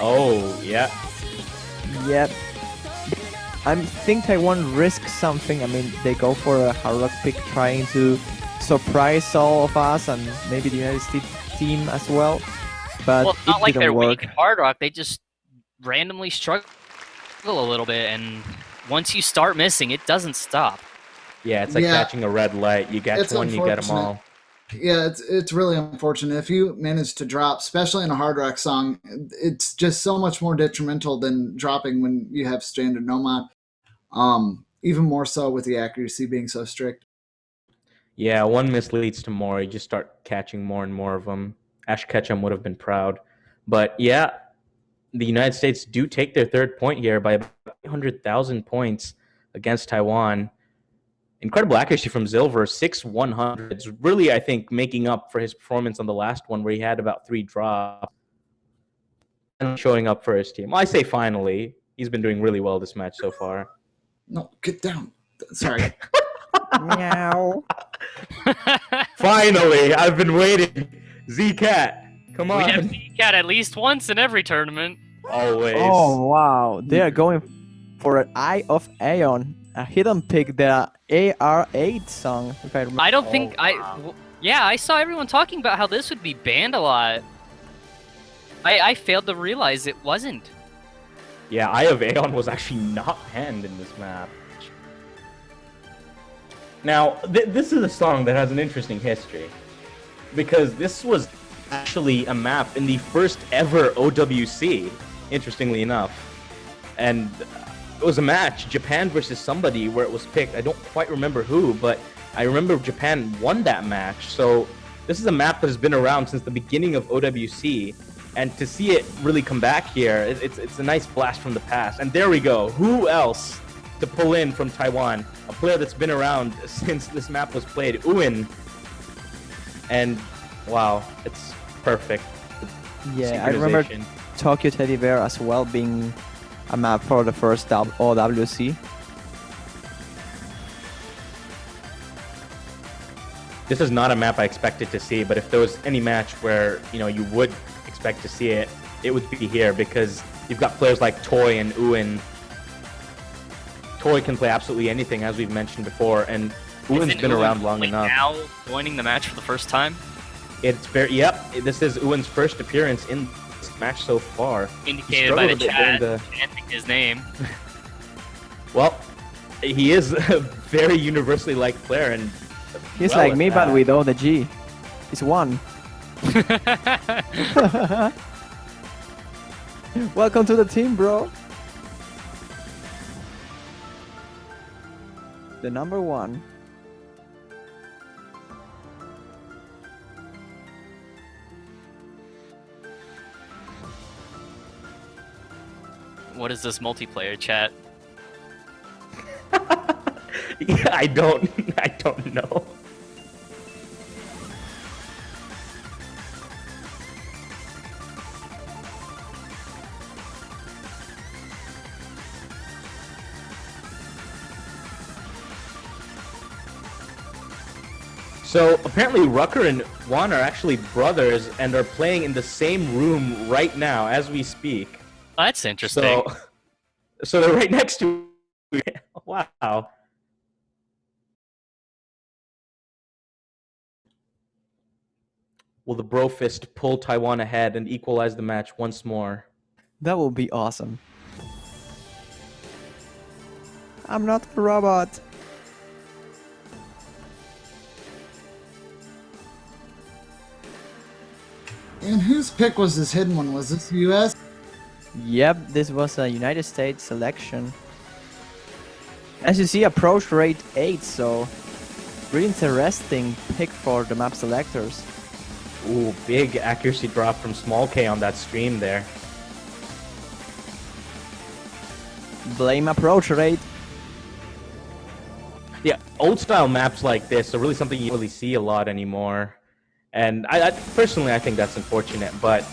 Oh, yeah. Yep. I think Taiwan risks something. I mean, they go for a hard rock pick, trying to surprise all of us and maybe the United States team as well. But well, it's not like they're work. weak at hard rock. They just randomly struggle a little bit, and once you start missing, it doesn't stop. Yeah, it's like catching a red light. You catch one, you get them all. Yeah, it's really unfortunate. If you manage to drop, especially in a hard rock song, it's just so much more detrimental than dropping when you have standard Nomad. Even more so with the accuracy being so strict. Yeah, one miss leads to more. You just start catching more and more of them. Ash Ketchum would have been proud. But yeah, the United States do take their third point here by about 800,000 points against Taiwan. Incredible accuracy from Zilver, 6/100s. Really, I think, making up for his performance on the last one where he had about 3 drops. And showing up for his team. Well, I say finally. He's been doing really well this match so far. No, get down. Sorry. Meow. Finally, I've been waiting. Z-Cat, come on. We have Z-Cat at least once in every tournament. Always. Oh, wow. They are going for an Eye of Aeon. A hidden pick, the AR8 song, if I remember. I don't think yeah, I saw everyone talking about how this would be banned a lot. I failed to realize it wasn't. Yeah, Eye of Aeon was actually not banned in this map. Now, this is a song that has an interesting history. Because this was actually a map in the first ever OWC, interestingly enough. And it was a match, Japan versus somebody, where it was picked. I don't quite remember who, but I remember Japan won that match. So this is a map that has been around since the beginning of OWC. And to see it really come back here, it's a nice blast from the past. And there we go. Who else to pull in from Taiwan? A player that's been around since this map was played, Uin. And wow, it's perfect. Yeah, I remember Tokyo Teddy Bear as well being a map for the first OWC. This is not a map I expected to see, but if there was any match where, you know, you would expect to see it, it would be here, because you've got players like Toy and Uin. Toy can play absolutely anything, as we've mentioned before, and Uin's been around long enough. Now joining the match for the first time? It's very, this is Uin's first appearance in this match so far. Indicated by the chat, chanting his name. Well, he is a very universally liked player, and he's like me, but without the G. He's one. Welcome to the team, bro. The number one. What is this multiplayer chat? Yeah, I don't know. So apparently Rucker and Juan are actually brothers and are playing in the same room right now as we speak. That's interesting. So they're right next to. Wow. Will the Bro Fist pull Taiwan ahead and equalize the match once more? That will be awesome. I'm not a robot. And whose pick was this hidden one? Was this the US? Yep, this was a United States selection. As you see, approach rate 8, so really interesting pick for the map selectors. Ooh, big accuracy drop from Small K on that stream there. Blame approach rate. Yeah, old style maps like this are really something you don't really see a lot anymore. And I personally, I think that's unfortunate, but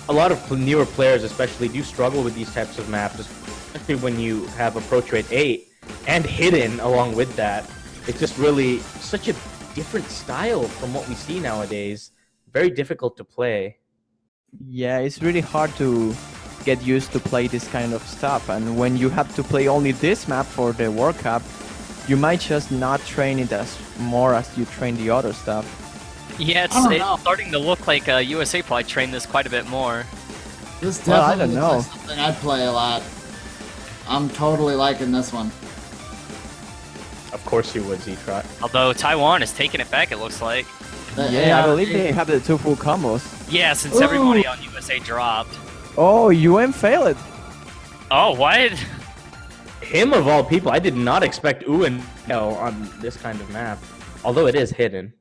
a lot of newer players especially do struggle with these types of maps, especially when you have approach rate 8 and hidden along with that. It's just really such a different style from what we see nowadays. Very difficult to play. Yeah, it's really hard to get used to play this kind of stuff, and when you have to play only this map for the World Cup, you might just not train it as more as you train the other stuff. Yeah, it's starting to look like USA probably trained this quite a bit more. This Well, I definitely don't looks like something I'd play a lot. I'm totally liking this one. Of course you would, Z-Trot. Although Taiwan is taking it back, it looks like. Yeah, I believe they have the 2 full combos. Yeah, since everybody on USA dropped. Oh, failed. Oh, what? Him of all people, I did not expect Uwen on this kind of map. Although it is hidden.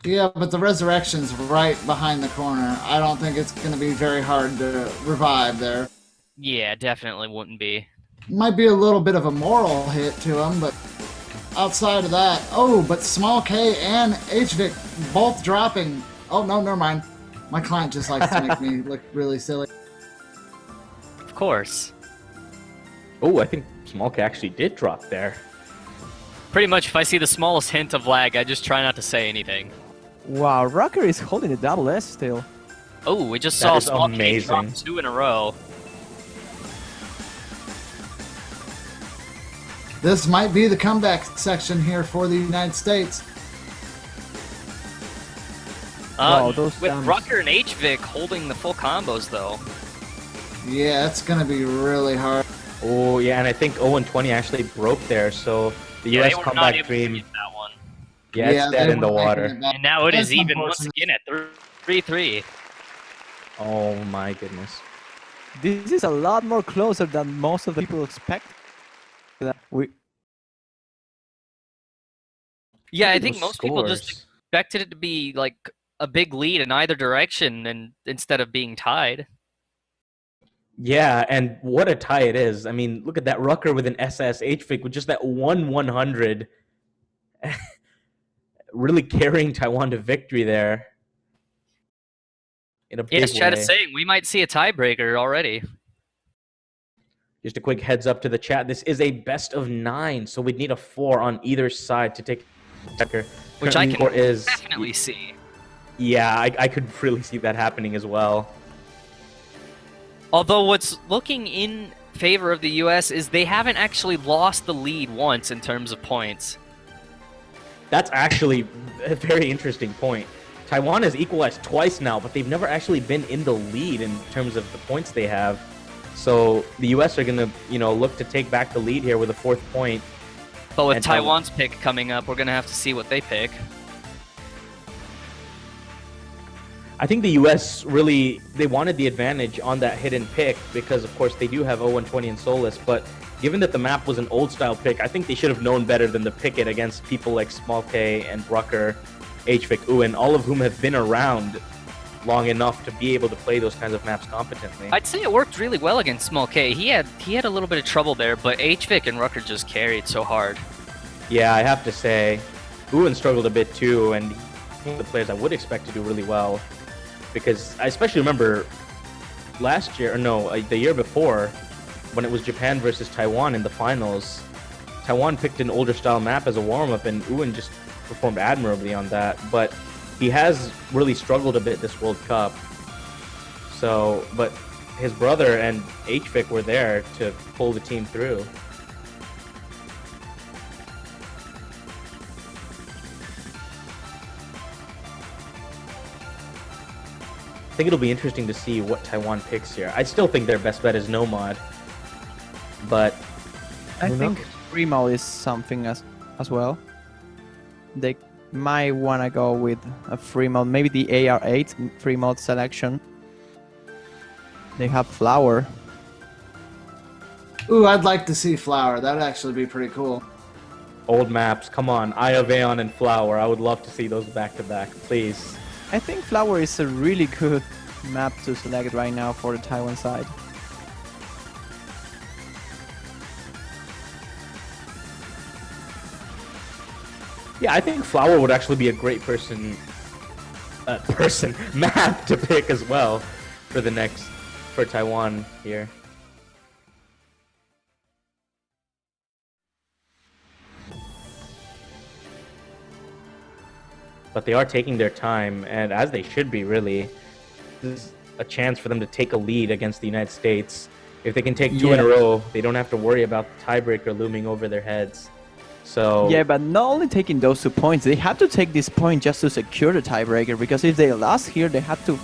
Yeah, but the resurrection's right behind the corner. I don't think it's going to be very hard to revive there. Yeah, definitely wouldn't be. Might be a little bit of a moral hit to him, but outside of that... Oh, but Small K and HVIC both dropping. Oh, no, never mind. My client just likes to make me look really silly. Of course. Oh, I think Small K actually did drop there. Pretty much, if I see the smallest hint of lag, I just try not to say anything. Wow, Rucker is holding a double S still. Oh, we just That saw is Small K amazing. drop 2 in a row. This might be the comeback section here for the United States. Wow, those with dams. Rucker and HVIC holding the full combos, though. Yeah, it's going to be really hard. Oh, yeah, and I think 0-20 actually broke there, so the Yeah, US they were not comeback able to dream, get that one. yeah, it's dead they in the were making water. it back. And now it That's is even once unfortunate. again at 3-3. Oh my goodness. This is a lot more closer than most of the people expect. Yeah, I Look at think those most people just scores. expected it to be like a big lead in either direction, and instead of being tied. Yeah, and what a tie it is. I mean, look at that Rucker with an SS HVIC with just that 1-100. Really carrying Taiwan to victory there. In a big Yes, chat way. is saying we might see a tiebreaker already. Just a quick heads up to the chat. This is a best of 9, so we'd need a 4 on either side to take Tucker. Which I Currently can score is definitely see. Yeah, I could really see that happening as well. Although what's looking in favor of the US is they haven't actually lost the lead once in terms of points. That's actually a very interesting point. Taiwan has equalized twice now, but they've never actually been in the lead in terms of the points they have. So the US are going to, look to take back the lead here with a 4th point. But with And Taiwan's pick coming up, we're going to have to see what they pick. I think the US really, they wanted the advantage on that hidden pick because, of course, they do have 0-20 and Solus, but given that the map was an old-style pick, I think they should have known better than to pick it against people like Small K and Rucker, HVIC, Uwen, all of whom have been around long enough to be able to play those kinds of maps competently. I'd say it worked really well against Small K. He had a little bit of trouble there, but HVIC and Rucker just carried so hard. Yeah, I have to say, Uwen struggled a bit too, and one of the players I would expect to do really well, because I especially remember last year, or no, the year before, when it was Japan versus Taiwan in the finals. Taiwan picked an older style map as a warm-up, and Uwen just performed admirably on that, but he has really struggled a bit this World Cup. So, but his brother and HVIC were there to pull the team through. I think it'll be interesting to see what Taiwan picks here. I still think their best bet is Nomad, but I who think knows? free mode is something as well. They might wanna go with a free mode, maybe the AR8 free mode selection. They have Flower. Ooh, I'd like to see Flower. That'd actually be pretty cool. Old maps, come on, Eye of Aeon and Flower. I would love to see those back to back, please. I think Flower is a really good map to select right now for the Taiwan side. Yeah, I think Flower would actually be a great map to pick as well for Taiwan here. But they are taking their time, and as they should be, really. This is a chance for them to take a lead against the United States. If they can take two in a row, they don't have to worry about the tiebreaker looming over their heads. So Yeah, but not only taking those 2 points, they have to take this point just to secure the tiebreaker, because if they lost here, they have to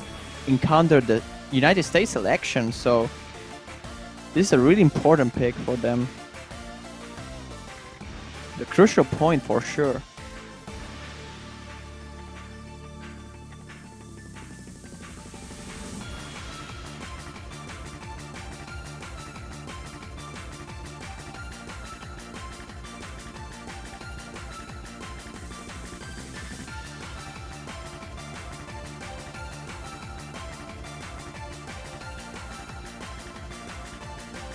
encounter the United States selection, so this is a really important pick for them. The crucial point for sure.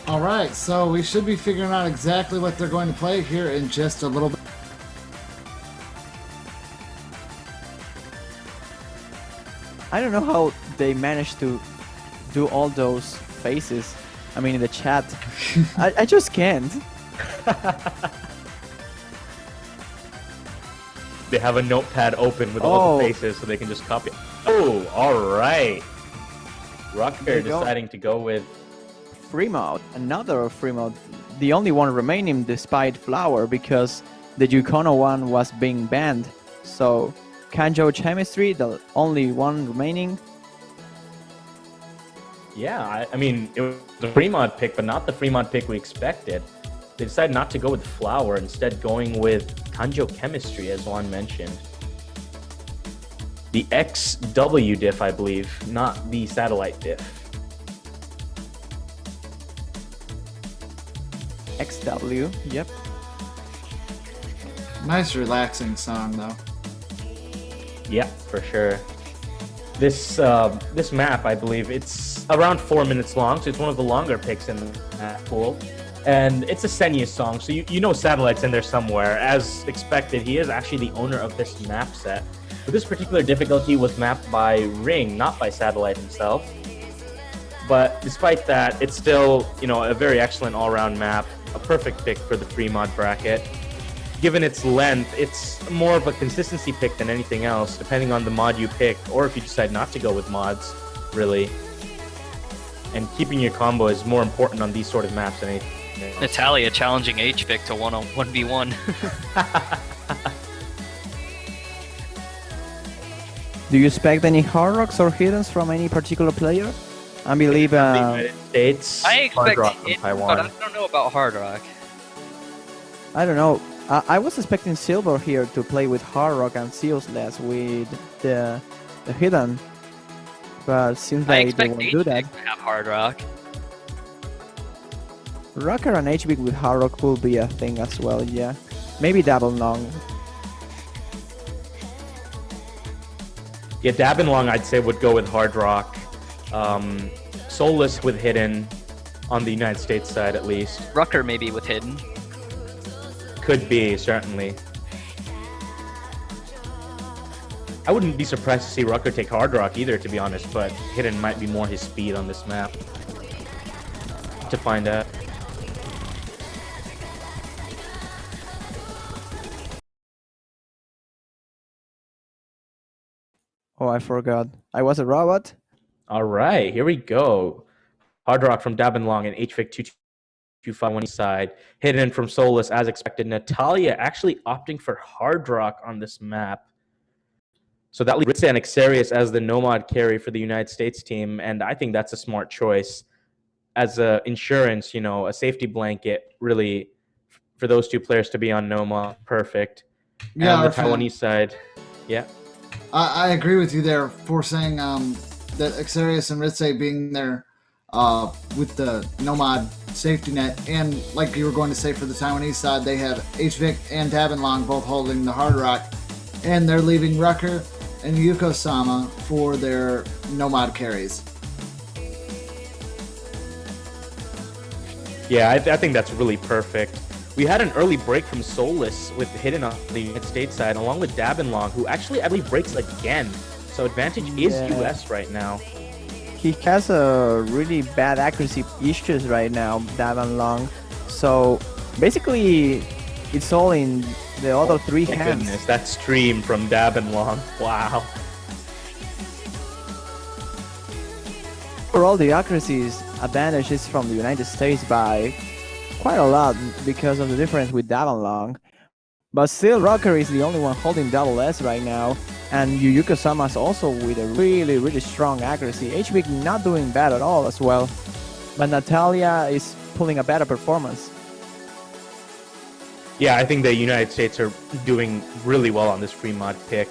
All right, so we should be figuring out exactly what they're going to play here in just a little bit. I don't know how they managed to do all those faces. I mean, in the chat. I just can't. they have a notepad open with all Oh. the faces so they can just copy. Oh, all right. Rucker There you go. deciding to go with Free mode, another free mode. The only one remaining despite Flower, because the Yukono one was being banned. So Kanjo Chemistry, the only one remaining. Yeah, I mean, it was a Fremont pick, but not the Fremont pick we expected. They decided not to go with Flower, instead going with Kanjo Chemistry, as Juan mentioned. The XW diff, I believe, not the satellite diff. XW, yep. Nice relaxing song though. Yeah, for sure. This map, I believe, it's around 4 minutes long, so it's one of the longer picks in the pool. And it's a Senya song, so you know Satellite's in there somewhere. As expected, he is actually the owner of this map set. But this particular difficulty was mapped by Ring, not by Satellite himself. But despite that, it's still, a very excellent all-round map, a perfect pick for the free mod bracket. Given its length, it's more of a consistency pick than anything else, depending on the mod you pick, or if you decide not to go with mods, really. And keeping your combo is more important on these sort of maps than anything else. Natalia challenging HVIC to 1v1. Do you expect any hard rocks or hiddens from any particular player? I believe The United States, I Hard expect Rock from it, but Taiwan. I don't know about Hard Rock. I don't know. I was expecting Silver here to play with Hard Rock and Sealsless with the hidden, but seems I like they expect won't do that. HVIC to have Hard Rock. Rocker and HB with Hard Rock will be a thing as well, yeah. Maybe double long. Yeah, Dabin Long, I'd say, would go with Hard Rock. Soulless with Hidden on the United States side, at least. Rucker maybe with Hidden. Could be, certainly. I wouldn't be surprised to see Rucker take Hard Rock either, to be honest, but Hidden might be more his speed on this map. To find out. Oh, I forgot. I was a robot. All right, here we go. Hard Rock from Dabin Long and HVIC 2251 side. Hidden from Soulless as expected. Natalia actually opting for Hard Rock on this map. So that leaves Ritze and Xerius as the Nomad carry for the United States team, and I think that's a smart choice. As a insurance, you know, a safety blanket, really, for those two players to be on Nomad, perfect. Yeah, and the Taiwanese side, yeah. I agree with you there for saying that Xerius and Ritze being there with the Nomad safety net, and like you were going to say for the Taiwanese side, they have HVIC and Dabin Long both holding the Hard Rock, and they're leaving Rucker and Yuko-sama for their Nomad carries. Yeah, I think that's really perfect. We had an early break from Soulless with Hidden on the United States side, along with Dabin Long, who actually, I believe, breaks again. So advantage is US right now. He has a really bad accuracy issues right now, Dabin Long. So basically, it's all in the other three My hands. goodness, that stream from Dabin Long. Wow. Overall, the accuracies advantage is from the United States by quite a lot because of the difference with Dabin Long. But still, Rucker is the only one holding double S right now, and Yuko-sama is also with a really, really strong accuracy. HBIC not doing bad at all as well, but Natalia is pulling a better performance. Yeah, I think the United States are doing really well on this free mod pick.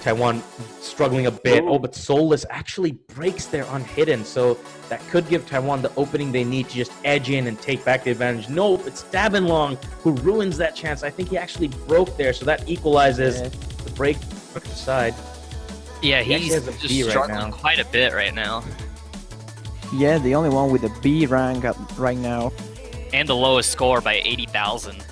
Taiwan struggling a bit. Oh, but Soulless actually breaks there on Hidden, so that could give Taiwan the opening they need to just edge in and take back the advantage. Nope, it's Dabin Long who ruins that chance. I think he actually broke there, so that equalizes the break side. Yeah, He he's actually has a just B right struggling now. quite a bit right now. Yeah, the only one with a B rank right now. And the lowest score by 80,000.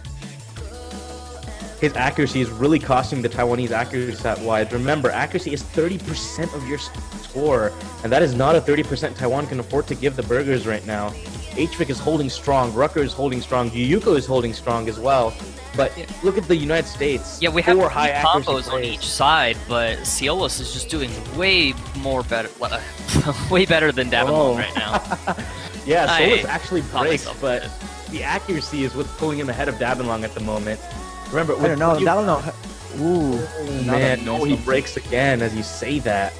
His accuracy is really costing the Taiwanese accuracy that wide. Remember, accuracy is 30% of your score, and that is not a 30% Taiwan can afford to give the burgers right now. HVIC is holding strong, Rucker is holding strong, Yuko is holding strong as well. But look at the United States. Yeah, we have four three high accuracy combos on plays. each side, but Ciolus is just doing way more better, way better than Dabin Long right now. Yeah, I Solus actually caught breaks, myself but with the accuracy is what's pulling him ahead of Dabin Long at the moment. Remember, I don't know, Dabin Long. Ooh, man, no, he breaks again as you say that.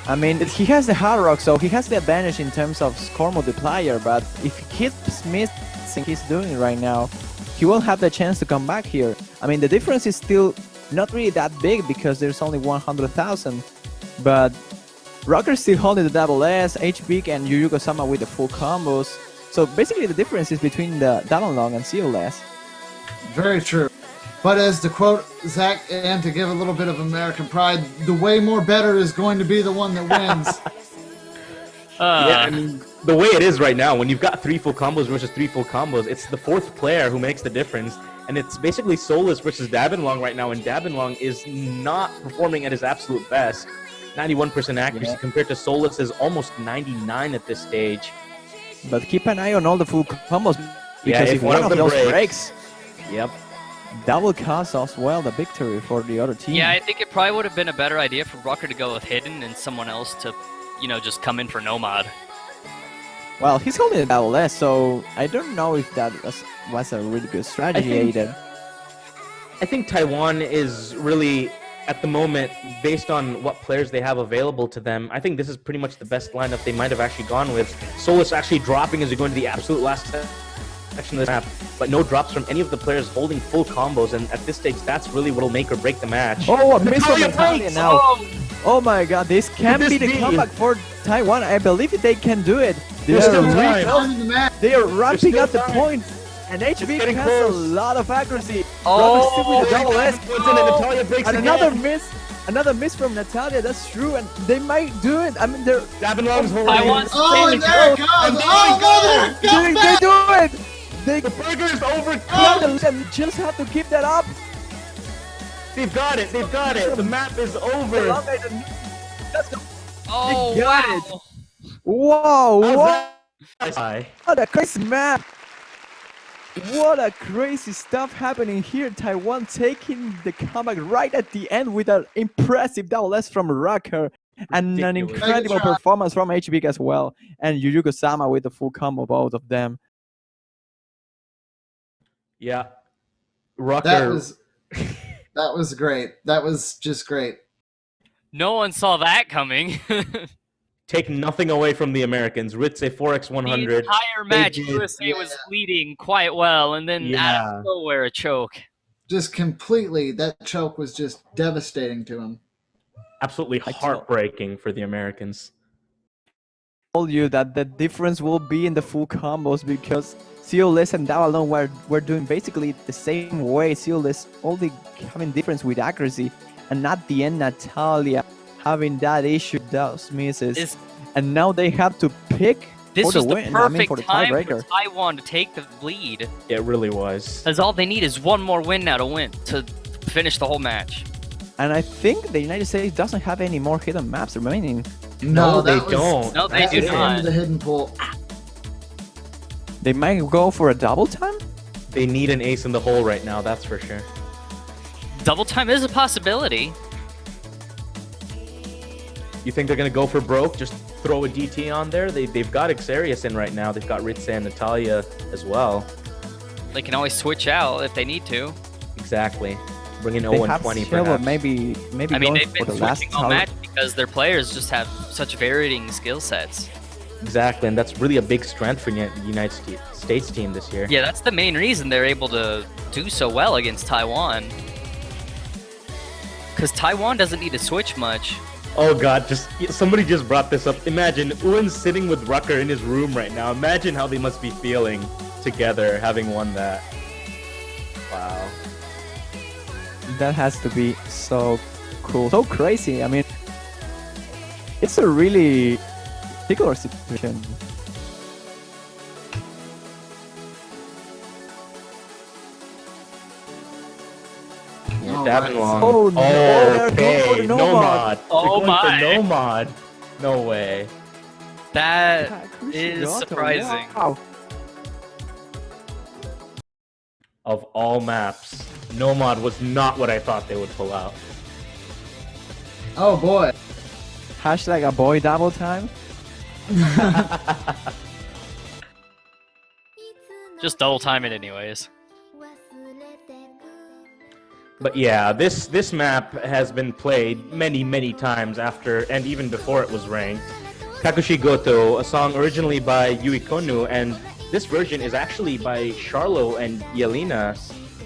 I mean, he has the Hard Rock, so he has the advantage in terms of score multiplier, but if he keeps missing he's doing right now, he won't have the chance to come back here. I mean, the difference is still not really that big because there's only 100,000, but Rocker's still holding the double S, HBIC and Yuko-sama with the full combos. So basically the difference is between the Dabin Long and CLS. Very true. But as to quote Zach, and to give a little bit of American pride, the way more better is going to be the one that wins. Yeah, I mean, the way it is right now, when you've got 3 full combos versus 3 full combos, it's the 4th player who makes the difference. And it's basically Soulless versus Dabin Long right now, and Dabin Long is not performing at his absolute best. 91% accuracy compared to Soulless is almost 99 at this stage. But keep an eye on all the full combos, because if if one of them those breaks, yep. that will cost as well the victory for the other team. Yeah, I think it probably would have been a better idea for Rucker to go with Hidden and someone else to, you know, just come in for Nomad. Well, he's holding a double S, so I don't know if that was a really good strategy, Aiden. I think Taiwan is really, at the moment, based on what players they have available to them, I think this is pretty much the best lineup they might have actually gone with. Soulless actually dropping as we go into the absolute last section of the map, but no drops from any of the players holding full combos, and at this stage, that's really what will make or break the match. Oh, a miss from Natalia Natalia now. Oh my god, this can Could be this the be? comeback for Taiwan. I believe they can do it. There's still They're time. Time in the match. They are ramping still up the time. points, and HB getting has a close. lot of accuracy. Oh, Rubber still with the double S. Points in, and Natalia breaks And again. another miss. Another miss from Natalia, that's true, and they might do it. I mean, they're Davenlong's holding. Taiwan's Oh, and there it goes! Oh, no, there it they goes! do it. They The burger's over. and just have to keep that up. They've got it. They've got it. The map is over. Let's go. Oh, They got wow. Whoa! How's What? that? What a crazy map! What a crazy stuff happening here. Taiwan taking the comeback right at the end with an impressive double S from Rucker and an Ridiculous. incredible Nice job. performance from HBK as well. And Yuyuko Sama with the full combo, both of them. Yeah. Rucker. That was great. That was just great. No one saw that coming. Take nothing away from the Americans. Ritze 4x100. The entire match, did, USA was leading quite well, and then out Yeah. of nowhere, a choke. Just completely, that choke was just devastating to him. Absolutely heartbreaking for the Americans. Told you that the difference will be in the full combos because Seolis and Davalon were doing basically the same way. Seolis only having difference with accuracy, and at the end Natalia having that issue, those misses, and now they have to pick This for the was the win. perfect for the time for tiebreaker. Taiwan to take the lead. It really was. Because all they need is one more win now to finish the whole match. And I think the United States doesn't have any more hidden maps remaining. No, they that was- don't. No, they that do was the end not. of the hidden pool. They might go for a double time. They need an ace in the hole right now, that's for sure. Double time is a possibility. You think they're going to go for broke? Just throw a DT on there? They've got Xarius in right now. They've got Ritze and Natalia as well. They can always switch out if they need to. Exactly. Bring in They 0 have and 20 Silva perhaps. maybe I mean, going they've for been the last switching all tower. match because their players just have such varying skill sets. Exactly, and that's really a big strength for the United States team this year. Yeah, that's the main reason they're able to do so well against Taiwan. Because Taiwan doesn't need to switch much. Oh god, somebody just brought this up. Imagine Uen's sitting with Rucker in his room right now. Imagine how they must be feeling together having won that. Wow. That has to be so cool, so crazy. I mean, it's a really particular situation. Oh, Davenlong. Oh, no, they're going okay. for the No no mod. mod. Oh They're going my. for no mod. No way. That is surprising. Wow. Of all maps, no mod was not what I thought they would pull out. Oh boy. Hashtag a boy double time. Just double time it anyways. But yeah, this map has been played many times after and even before it was ranked. Kakushi Goto, a song originally by Yui Konu, and this version is actually by Charlo and Yelena.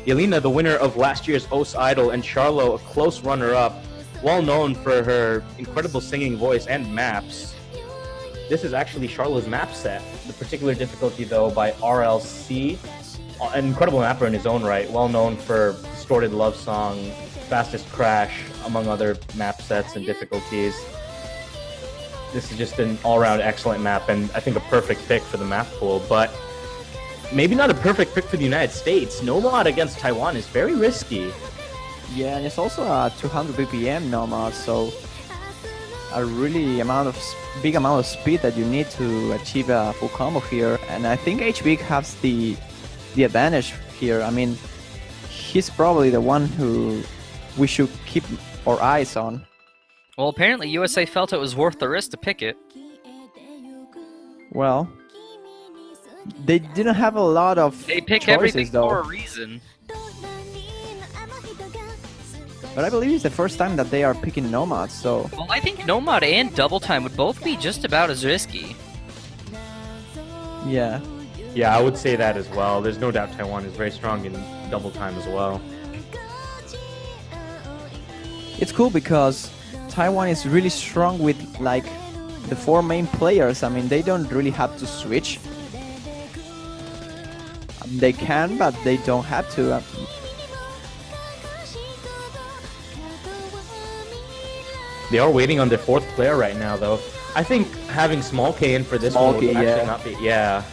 Yelena, the winner of last year's OS Idol, and Charlo, a close runner-up, well known for her incredible singing voice and maps. This is actually Charlo's map set. The particular difficulty, though, by RLC, an incredible mapper in his own right, well known for Distorted Love Song, Fastest Crash, among other map sets and difficulties. This is just an all-around excellent map, and I think a perfect pick for the map pool, but maybe not a perfect pick for the United States. No mod against Taiwan is very risky. Yeah, and it's also a 200 BPM nomad, so a really big amount of speed that you need to achieve a full combo here. And I think HBK has the advantage here. I mean, he's probably the one who we should keep our eyes on. Well, apparently USA felt it was worth the risk to pick it. Well, they didn't have a lot of They pick choices, everything though. for a reason. But I believe it's the first time that they are picking nomads, so Well, I think Nomad and Double Time would both be just about as risky. yeah. Yeah, I would say that as well. There's no doubt Taiwan is very strong in double time as well. It's cool because Taiwan is really strong with like the four main players. I mean, they don't really have to switch. They can, but they don't have to. They are waiting on their fourth player right now, though. I think having Small K in for this Small one would K, actually yeah. not be... Yeah.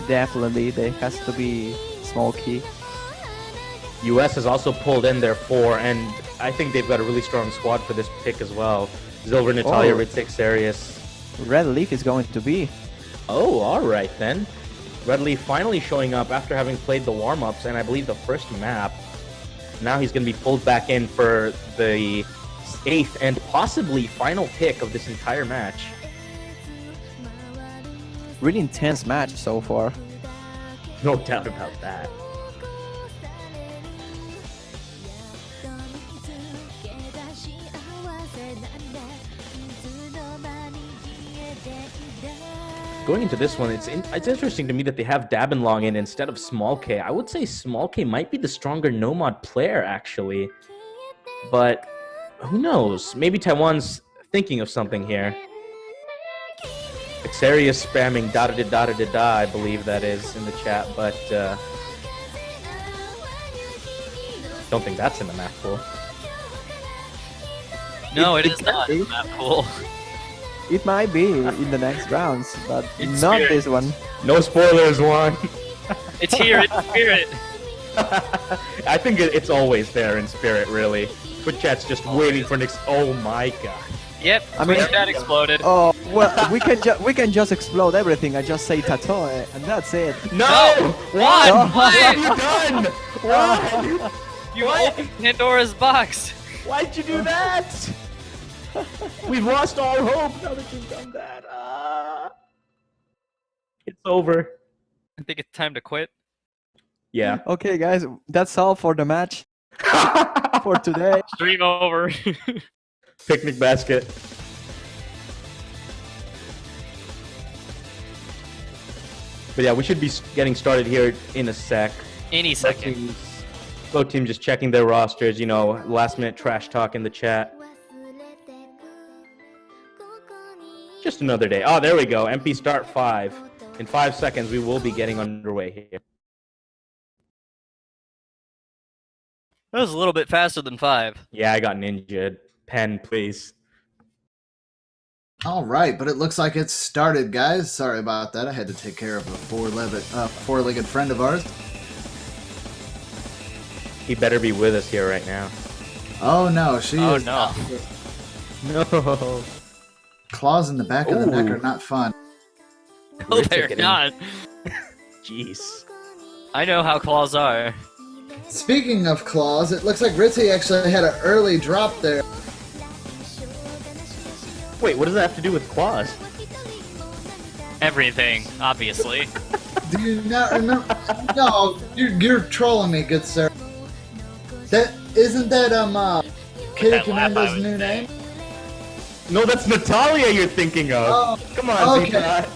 Definitely, there has to be Small Key. US has also pulled in their 4, and I think they've got a really strong squad for this pick as well. Silver, Natalia, Oh. Ritzik, Sarius. Red Leaf is going to be. Oh, alright then. Red Leaf finally showing up after having played the warm-ups and I believe the first map. Now he's going to be pulled back in for the 8th and possibly final pick of this entire match. Really intense match so far. No doubt about that. Going into this one, it's interesting to me that they have Dabinlong in instead of Small K. I would say Small K might be the stronger no-mod player, actually. But who knows? Maybe Taiwan's thinking of something here. Xaria spamming da-da-da-da-da-da, I believe that is in the chat, but don't think that's in the map pool. No, it It is can not be. that cool. It might be in the next rounds, but In not spirit. this one. No spoilers, one. It's here in spirit. I think it's always there in spirit, really. Twitch chat's just waiting for next. Oh my god. Yep, I mean- Twitch chat exploded. Oh well, we can just explode everything. I just say Tato, and that's it. No! Why? What have you done? Why? You opened Pandora's box. Why'd you do that? We've lost all hope now that you've done that. It's over. I think it's time to quit. Yeah. Okay, guys, that's all for the match for today. Stream over. Picnic basket. But yeah, we should be getting started here in a sec. Any second. Both teams just checking their rosters, you know, last minute trash talk in the chat. Just another day. Oh, there we go. MP start 5. In 5 seconds, we will be getting underway here. That was a little bit faster than 5. Yeah, I got ninja. Pen, please. All right, but it looks like it's started, guys. Sorry about that. I had to take care of a four-legged friend of ours. He better be with us here right now. Oh no, she Oh is. no. No. Claws in the back of the neck Ooh. are not fun. No, We're they're taking not. Jeez. I know how claws are. Speaking of claws, it looks like Ritzy actually had an early drop there. Wait, what does that have to do with claws? Everything, obviously. Do you not remember? No, you're trolling me, good sir. That isn't that Kitty that laugh I Commando's was new saying. name? No, that's Natalia you're thinking of. Oh, Come on, okay. Zika.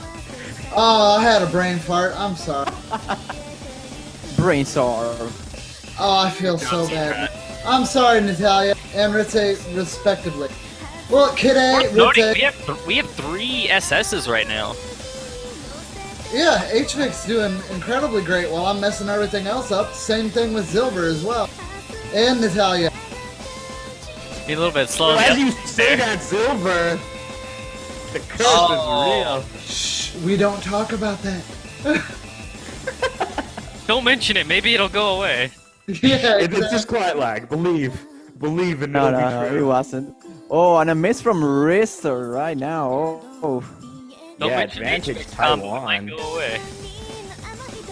Oh, I had a brain fart. I'm sorry. Brainstorm. Oh, I feel so Nazi bad. rat. I'm sorry, Natalia and Ritzy, respectively. Well, Kitty, No, Ritzy. we have 3 SSs right now. Yeah, HVIC's doing incredibly great while I'm messing everything else up. Same thing with Silver as well. And Natalia. Be a little bit slow. Well, as Yep. you say that, Silver, the curse Oh. is Shh, we don't talk about that. Don't mention it. Maybe it'll go away. Yeah, real. It's just quiet lag. Believe and No, it'll be no, true. it wasn't. Oh, and a miss from Rister right now. Oh. Don't Yeah, mention advantage HVIC combo, it Taiwan. might go away.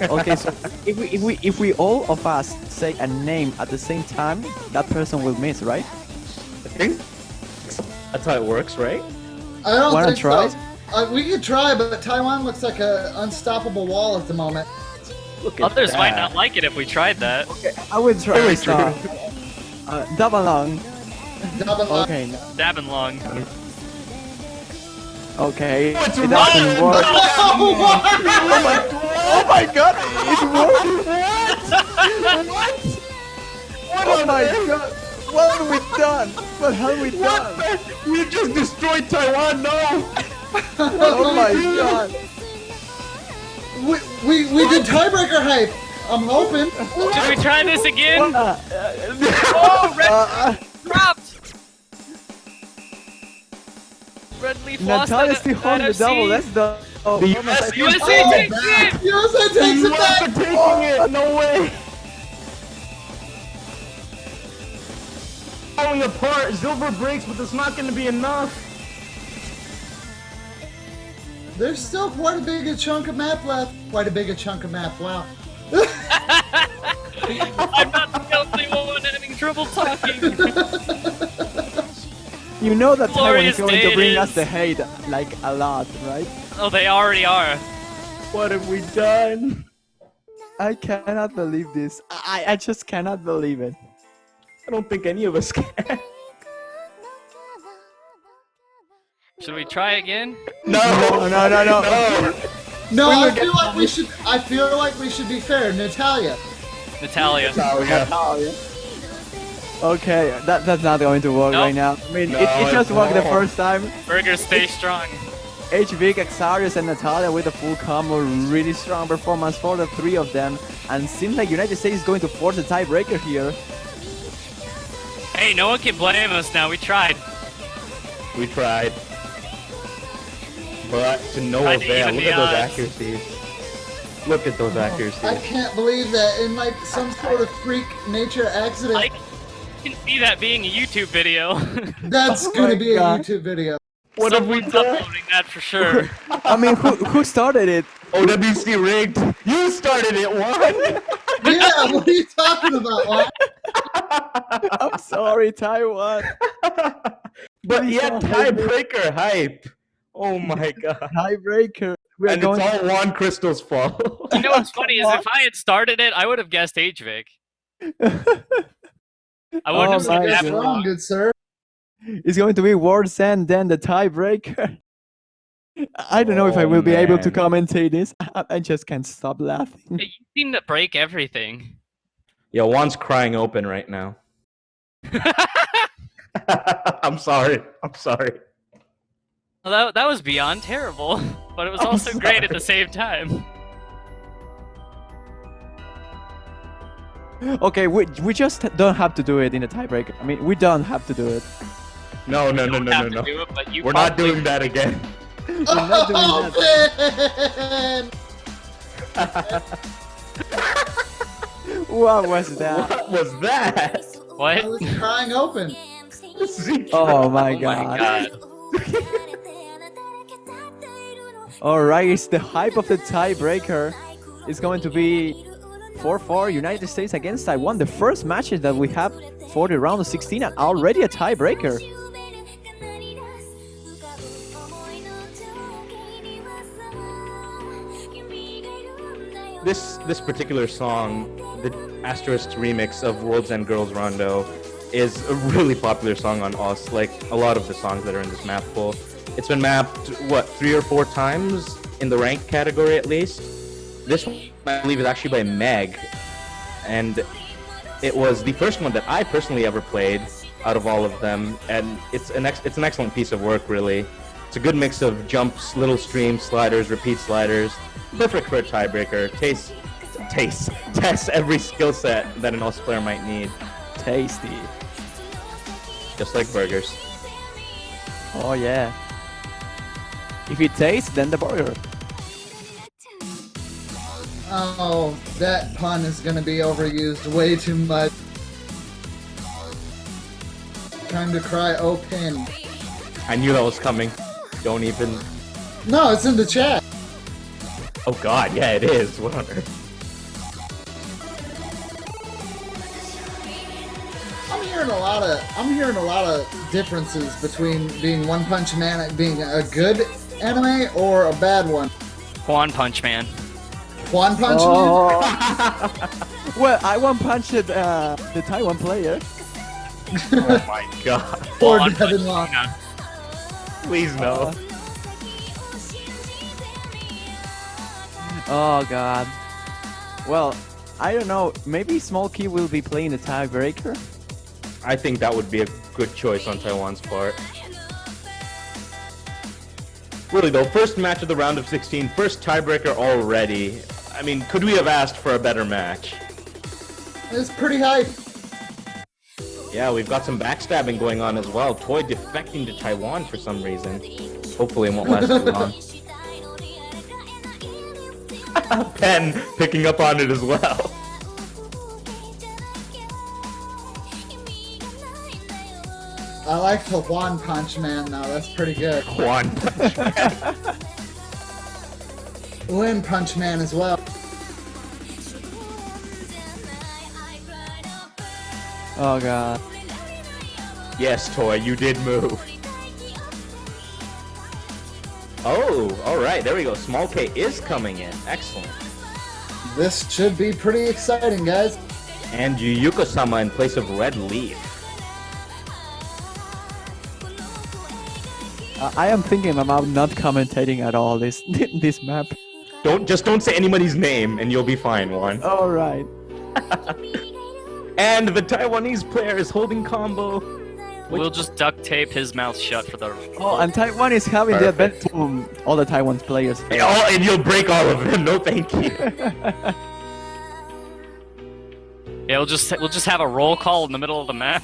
Okay, so if we all of us say a name at the same time, that person will miss, right? I think that's how it works, right? I don't Wanna think try? so. We could try, but Taiwan looks like an unstoppable wall at the moment. Look at Others might that. not like it if we tried that. I will try Very this now. Double long. Double up. Okay, Dabbing long. okay. Oh, it's It doesn't wrong! work. Oh my god! It worked! What? Oh my god! What have we done? What have we done? We just destroyed Taiwan, no! Oh my god! We did tiebreaker hype. I'm hoping. Should we try this again? Uh, Oh, red uh, dropped! Red Leaf lost Natalia's that, still holding the NFC. double. That's the. Oh, The oh my US God. USA takes it! USA takes it back! Taking it! No way! Falling apart. Silver breaks, but it's not going to be enough. There's still quite a big chunk of map left. Quite a big chunk of map, wow. I'm not the only one having trouble talking. You know that Taiwan is Glorious going day to it bring us is. the hate, like, a lot, right? Oh, they already are. What have we done? I cannot believe this. I just cannot believe it. I don't think any of us can. Should we try again? No! No. No, I feel like we should be fair. Natalia. Natalia. Okay, that's not going to work Nope. right now. I mean, No, it just it worked the won't. first time. Burger, stay strong. HVIC, Xarius, and Natalia with a full combo. Really strong performance for the three of them. And seems like United States is going to force a tiebreaker here. Hey, no one can blame us now. We tried. We tried. But to no Tried to avail. even Look the at those odds. accuracies. Look at those accuracies. I can't believe that in like some sort of freak nature accident, I can see that being a YouTube video. that's Oh gonna my be a God. YouTube video. What have we Someone's done? uploading that for sure. I mean, who started it? OWC rigged. You started it, Juan. Yeah, what are you talking about? Juan? I'm sorry, Taiwan. But Please yet don't hate me. tiebreaker hype. Oh my god. Tiebreaker. We are And going. it's all Juan Crystal's fault. You know what's funny is if I had started it, I would have guessed HVIC. I wouldn't Oh have said my that That's God. wrong, good sir. It's going to be worse than the tiebreaker. I don't know if I Oh, will be able to man. commentate this. I just can't stop laughing. Hey, you seem to break everything. Yeah, Juan's crying open right now. I'm sorry. Well, that was beyond terrible, but it was I'm also great at sorry. the same time. Okay, we just don't have to do it in a tiebreaker. I mean, we don't have to do it. No. You don't have to do it, but you We're not probably- doing that again. We're not doing Oh, that. man! What was that? What was that? What? I was crying open. Oh my Oh god. my god. Alright, it's the hype of the tiebreaker. It's going to be 4-4 United States against Taiwan. The first matches that we have for the round of 16 and already a tiebreaker. This particular song, the Asterisk remix of World's End Girls Rondo, is a really popular song on us, like a lot of the songs that are in this map pool. It's been mapped, what, 3 or 4 times in the rank category at least? This one, I believe, is actually by Meg, and it was the first one that I personally ever played out of all of them, and it's an excellent piece of work, really. It's a good mix of jumps, little streams, sliders, repeat sliders. Perfect for a tiebreaker. Tests every skill set that an US player might need. Tasty. Just like burgers. Oh yeah. If it tastes, then the burger. Oh, that pun is gonna be overused way too much. Time to cry open. I knew that was coming. Don't even... No, it's in the chat. Oh god, yeah, it is. What on earth? I'm hearing a lot of differences between being One Punch Man being a good anime or a bad one. One Punch Man. One Punch Man? Oh. Well, I one punched the Taiwan player. Oh my god. Or One Devin Punch Long. Man. Please no. Oh god. Well, I don't know. Maybe Small Key will be playing the tiebreaker. I think that would be a good choice on Taiwan's part. Really though, first match of the round of 16, first tiebreaker already. I mean, could we have asked for a better match? It's pretty hype. Yeah, we've got some backstabbing going on as well. Toy defecting to Taiwan for some reason. Hopefully it won't last too long. Pen picking up on it as well. I like the One Punch Man though. That's pretty good. One Punch Man. Lin Punch Man as well. Oh god. Yes, Toy, you did move. Oh, alright, there we go. Small K is coming in. Excellent. This should be pretty exciting, guys. And Yuyuko-sama in place of Red Leaf. I am thinking about not commentating at all this this map. Don't say anybody's name and you'll be fine, Juan. All right. And the Taiwanese player is holding combo. We'll just duct tape his mouth shut for the. Oh, and Taiwan is having the Perfect. advantage to all the Taiwan players. And you'll break all of them. No, thank you. Yeah, we'll just have a roll call in the middle of the map.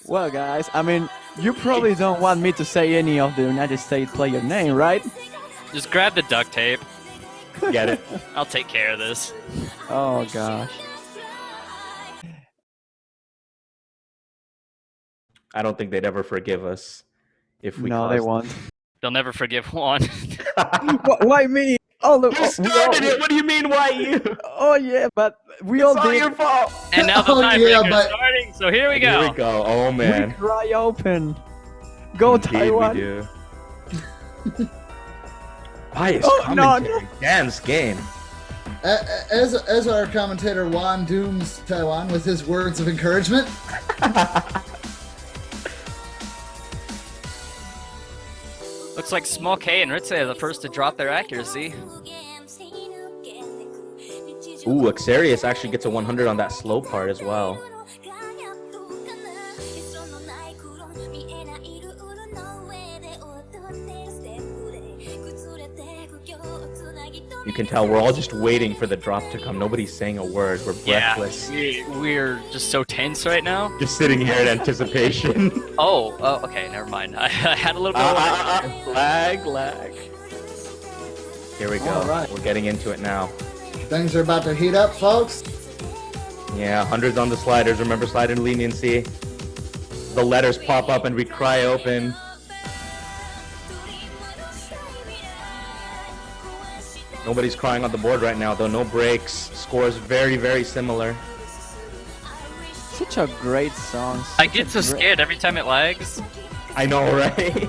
Well, guys, I mean, you probably don't want me to say any of the United States player name, right? Just grab the duct tape. Get it? I'll take care of this. Oh gosh. I don't think they'd ever forgive us if we. No, they caused- won't. They'll never forgive Juan. Why me? Oh, look. You started it. What do you mean? Why you? Oh yeah, but we It's all all did. your fault. And now the Oh, tiebreaker's yeah, but- starting, so here we go. Here we go. Oh We man. cry open. Go Indeed Taiwan. we do. Why is Oh, no, commentary? Dan's game. As our commentator Juan dooms Taiwan with his words of encouragement. Looks like Small K and Ritze are the first to drop their accuracy. Ooh, Xerius actually gets a 100 on that slow part as well. You can tell we're all just waiting for the drop to come. Nobody's saying a word. We're breathless. We're just so tense right now. Just sitting here in anticipation. Oh, okay, never mind. I had a little bit of lag. Here we go. All right. We're getting into it now. Things are about to heat up, folks. Yeah, hundreds on the sliders. Remember slider leniency. The letters pop up and we cry open. Nobody's crying on the board right now, though. No breaks. Scores very, very similar. Such a great song. I get so scared every time it lags. I know, right?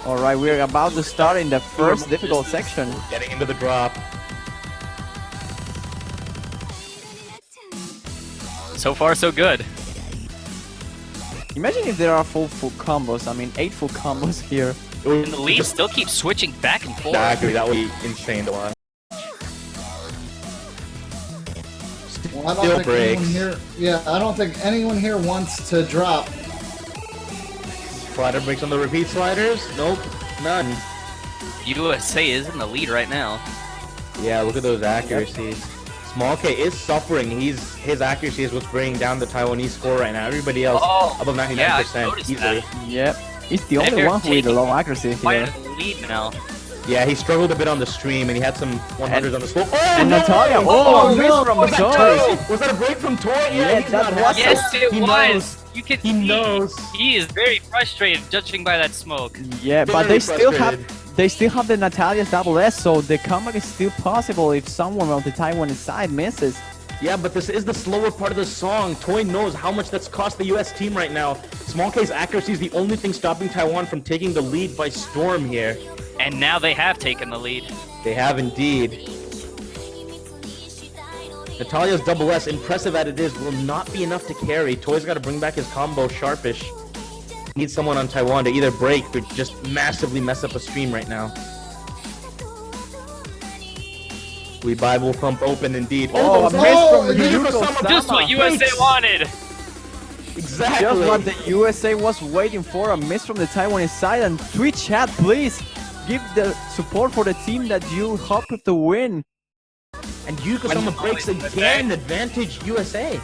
All right, we're about to start in the first difficult section. Getting into the drop. So far, so good. Imagine if there are full combos. I mean, 8 full combos here. And the lead still keeps switching back and forth. Exactly, that would be insane to watch. Well, I don't Still think breaks. anyone here. Yeah, I don't think anyone here wants to drop. Slider breaks on the repeat sliders? Nope, none. USA is in the lead right now. Yeah, look at those accuracies. Small K is suffering. His accuracy is what's bringing down the Taiwanese score right now. Everybody else above 99% yeah, I noticed easily. that. Yep. He's the only they're one with a taking low accuracy Quite here. in the lead now. Yeah, he struggled a bit on the stream and he had some 100s on the slope. Oh, And no! Natalia, Oh, miss no! from Was that Toy. Toy? Was that a break from Toy? Yeah, he's that not was- happy. Yes, it He was. knows. You can He see knows. he is very frustrated judging by that smoke. Yeah, but Very they still have the Natalia's double S, so the comeback is still possible if someone on the Taiwanese side misses. Yeah, but this is the slower part of the song. Toy knows how much that's cost the US team right now. Small K's accuracy is the only thing stopping Taiwan from taking the lead by storm here. And now they have taken the lead. They have indeed. Natalia's double S, impressive as it is, will not be enough to carry. Toy's got to bring back his combo sharpish. Needs someone on Taiwan to either break or just massively mess up a stream right now. We Bible pump open indeed. Oh, a miss Oh, from it Yuko is Just what Sama. USA wanted. Exactly. Just what the USA was waiting for, a miss from the Taiwanese side. And Twitch chat, please give the support for the team that you hope to win. And Yukosama breaks again, advantage USA.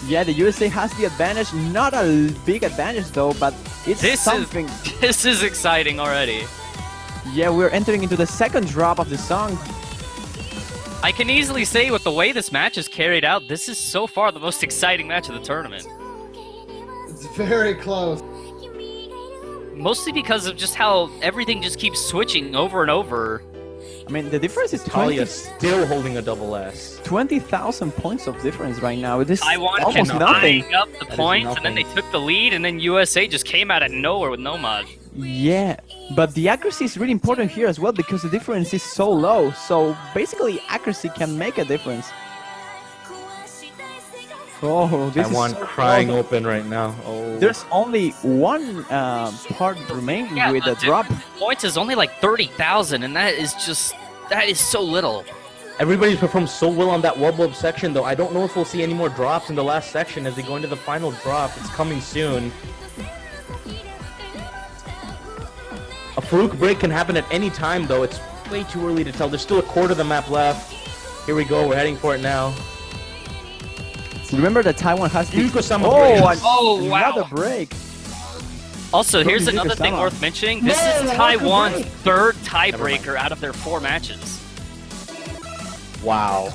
Yeah, the USA has the advantage. Not a big advantage though, but it's something. This is exciting already. Yeah, we're entering into the second drop of the song. I can easily say with the way this match is carried out, this is so far the most exciting match of the tournament. It's very close. Mostly because of just how everything just keeps switching over and over. I mean, the difference is Talia still holding a double S. 20,000 points of difference right now. This is Taiwan almost kept nothing. eyeing up the points, and then they took the lead, and then USA just came out of nowhere with no mod. Yeah, but the accuracy is really important here as well because the difference is so low. So basically, accuracy can make a difference. Oh, this Taiwan is so crying close. open right now. Oh. There's only one part remaining with a drop. Points is only like 30,000, and that is so little. Everybody's performed so well on that wub section, though. I don't know if we'll see any more drops in the last section as they go into the final drop. It's coming soon. A Farouk break can happen at any time, though. It's way too early to tell. There's still a quarter of the map left. Here we go. We're heading for it now. Remember that Taiwan has the... Yukosama breaks. Wow. Another break. Also, From here's another thing Yukosama. worth mentioning. This is Taiwan's third tiebreaker out of their 4 matches. Wow.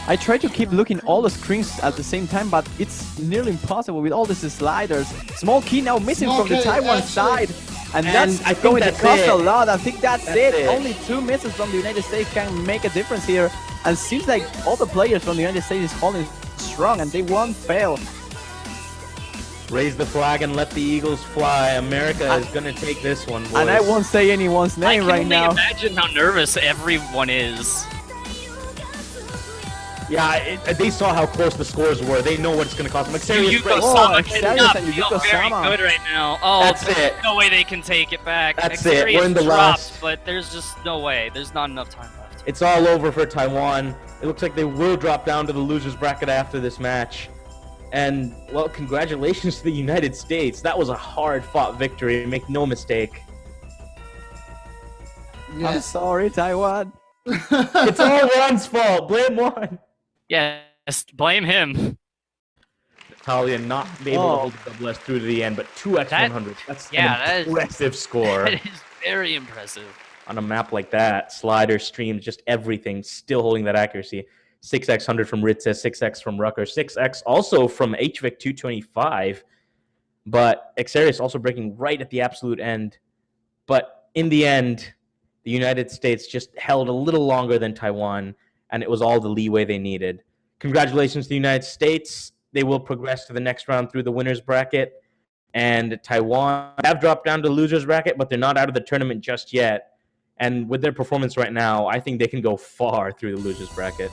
I try to keep looking all the screens at the same time, but it's nearly impossible with all these sliders. Small key now missing Small from the key, Taiwan actually. side. And And that's I think going to that's cost it. a lot. I think that's That's it. it. Only 2 misses from the United States can make a difference here. And seems like all the players from the United States is holding strong and they won't fail. Raise the flag and let the Eagles fly. America is going to take this one, boys. And I won't say anyone's I name can right only now. imagine how nervous everyone is. Yeah, they saw how close the scores were. They know what it's going to cost them. Xerius breaks. Yukosama Xerius cannot and feel very Yukosama. good right now. Oh, That's there's it. no way they can take it back. That's it. We're in the Xerius last. dropped, but there's just no way. There's not enough time left. It's all over for Taiwan. It looks like they will drop down to the losers bracket after this match. And, well, congratulations to the United States. That was a hard-fought victory. Make no mistake. I'm Yes. sorry, Taiwan. It's all Juan's fault. Blame Juan. Yes, blame him. Talia not able to hold the double S through to the end, but 2x100. That's that an is- impressive score. That is very impressive. On a map like that, slider, streams, just everything, still holding that accuracy. 6x100 from Ritza, 6x from Rucker, 6x also from HVIC 225. But Xerius also breaking right at the absolute end. But in the end, the United States just held a little longer than Taiwan, and it was all the leeway they needed. Congratulations to the United States. They will progress to the next round through the winners bracket. And Taiwan have dropped down to the losers bracket, but they're not out of the tournament just yet. And with their performance right now, I think they can go far through the losers bracket.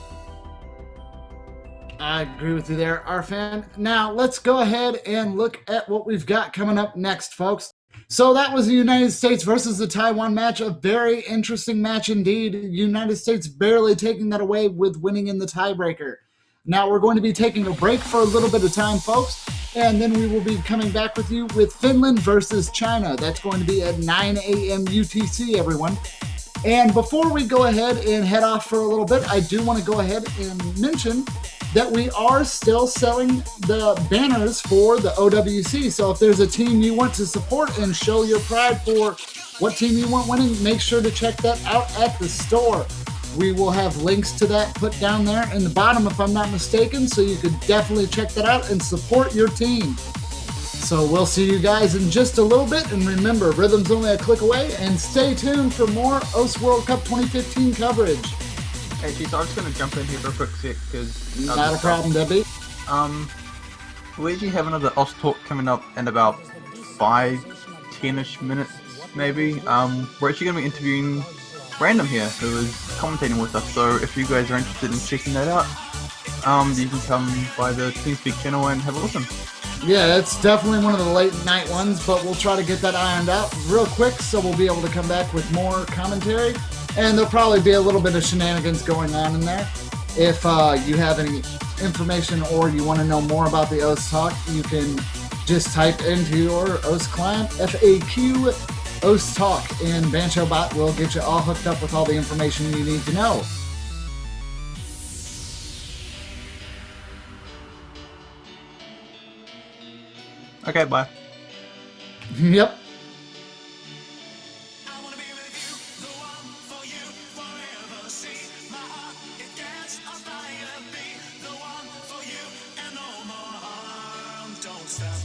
I agree with you there, Arfan. Now, let's go ahead and look at what we've got coming up next, folks. So that was the United States versus the Taiwan match. A very interesting match indeed. United States barely taking that away with winning in the tiebreaker. Now, we're going to be taking a break for a little bit of time, folks, and then we will be coming back with you with Finland versus China. That's going to be at 9 a.m. UTC, everyone. And before we go ahead and head off for a little bit, I do want to go ahead and mention that we are still selling the banners for the OWC. So if there's a team you want to support and show your pride for what team you want winning, make sure to check that out at the store. We will have links to that put down there in the bottom if I'm not mistaken, so you could definitely check that out and support your team. So we'll see you guys in just a little bit, and remember, rhythm's only a click away, and stay tuned for more OS World Cup 2015 coverage. Hey, geez, I'm just gonna jump in here for a quick sec, because... Not a problem, Debbie. We actually have another OS talk coming up in about 5-10ish minutes, maybe. We're actually gonna be interviewing Random here, who is commentating with us, so if you guys are interested in checking that out, you can come by the TeamSpeak channel and have a listen. Yeah, it's definitely one of the late night ones, but we'll try to get that ironed out real quick so we'll be able to come back with more commentary. And there'll probably be a little bit of shenanigans going on in there. If you have any information or you want to know more about the OS Talk, you can just type into your OS client FAQ OS Talk, and BanchoBot will get you all hooked up with all the information you need to know. Okay, bye. Yep. Don't stop.